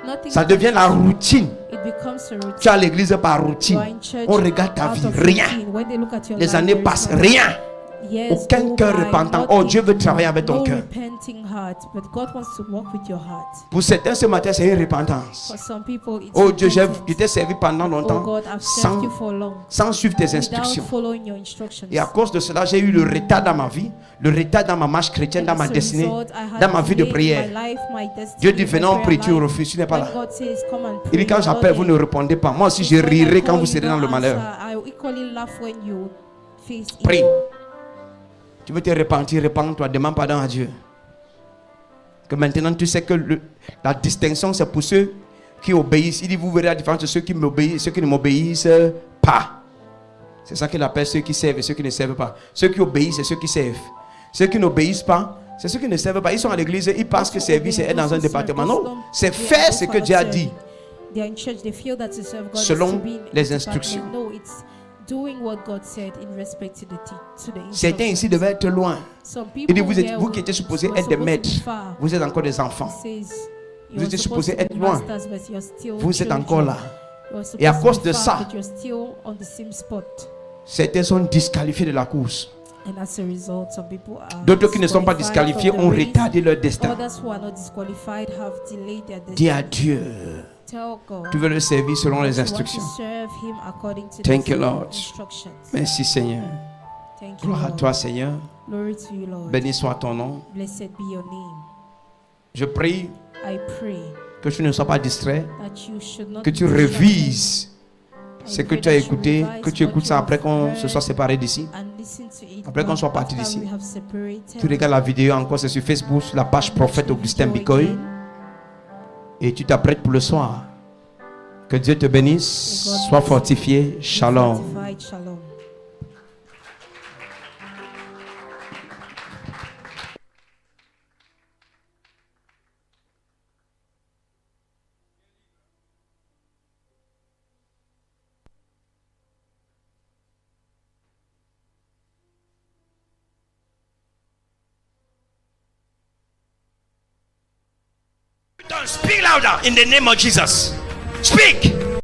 nothing Ça devient la routine. It becomes a routine. Tu es à l'église par You routine. are in church On regarde ta out vie, of rien. routine. When they look at your Les life, années there is passent, no- rien. Yes, Aucun go cœur by, repentant. nothing. Oh, Dieu veut travailler avec ton No cœur. repenting heart, but God wants to work with your heart. Pour certains, ce matin, c'est une repentance. For some people, it's Oh Dieu, repentance. je t'ai servi pendant Oh longtemps God, I've served sans, you for long sans suivre tes without instructions. following your instructions. Et à cause de cela, j'ai eu le retard dans ma vie, le retard dans ma marche chrétienne, dans And ma as a destinée, result, I had dans ma vie de delay in prière. my life, my destiny, Dieu dit, my venons, on prayer prie, tu life. refuses, tu n'es pas When là. God says, come and Il dit, pray, quand you're not j'appelle, vous ne there. répondez pas. Moi aussi, je When I rirai quand call, vous you serez dans don't le malheur. answer. I will equally laugh when you face Prie. evil. Tu veux te repentir, repends-toi, demande pardon à Dieu. Que maintenant tu sais que la distinction c'est pour ceux qui obéissent. Il dit, vous verrez la différence de ceux qui m'obéissent et ceux qui ne m'obéissent pas. C'est ça qu'il appelle ceux qui servent et ceux qui ne servent pas. Ceux qui obéissent et ceux qui servent. Ceux qui n'obéissent pas, c'est ceux qui ne servent pas. Ils sont à l'église, ils pensent que servir c'est être dans un département. Non, c'est faire ce que Dieu a dit. They are in church, they feel that to serve God Selon is to be in les the instructions. department. No, it's doing what God said in respect to the Certains ici instructions. devaient être loin. Some Il people dit, vous, here vous qui étiez supposés were être des supposed to be maîtres, far. vous êtes encore des enfants. He says, Vous you're étiez supposed supposés to être be loin. masters, but you're still Vous êtes children. encore là. You're supposed Et à to cause be de far, ça, but you're still on the same spot. certains sont disqualifiés de la course. And as a result, some people are D'autres qui ne sont pas disqualified disqualifiés from the ont race. retardé leur destin. Others who are not disqualified have delayed their Dis à destiny. Dieu, Tell God tu veux le servir selon les you want to instructions. serve him according to Thank the you, Lord. instructions. Merci Seigneur. Thank you, Gloire à Lord. toi Seigneur. Glory to you, Lord. Béni soit ton nom. Blessed be your name. Je prie I pray que tu ne sois pas distrait, that you should not que tu be distracted revises I ce que pray tu as that you écouté, revise que tu what écoutes you ça après have qu'on se heard soit séparés d'ici. and listen to it Après qu'on back soit parti after d'ici. we have separated. Tu regardes la vidéo encore, c'est sur Facebook, sur la page Prophète Augustin Bicoy. Et tu t'apprêtes pour le soir. Que Dieu te bénisse. Sois fortifié. Shalom. Fortified, shalom. Speak louder in the name of Jesus. Speak.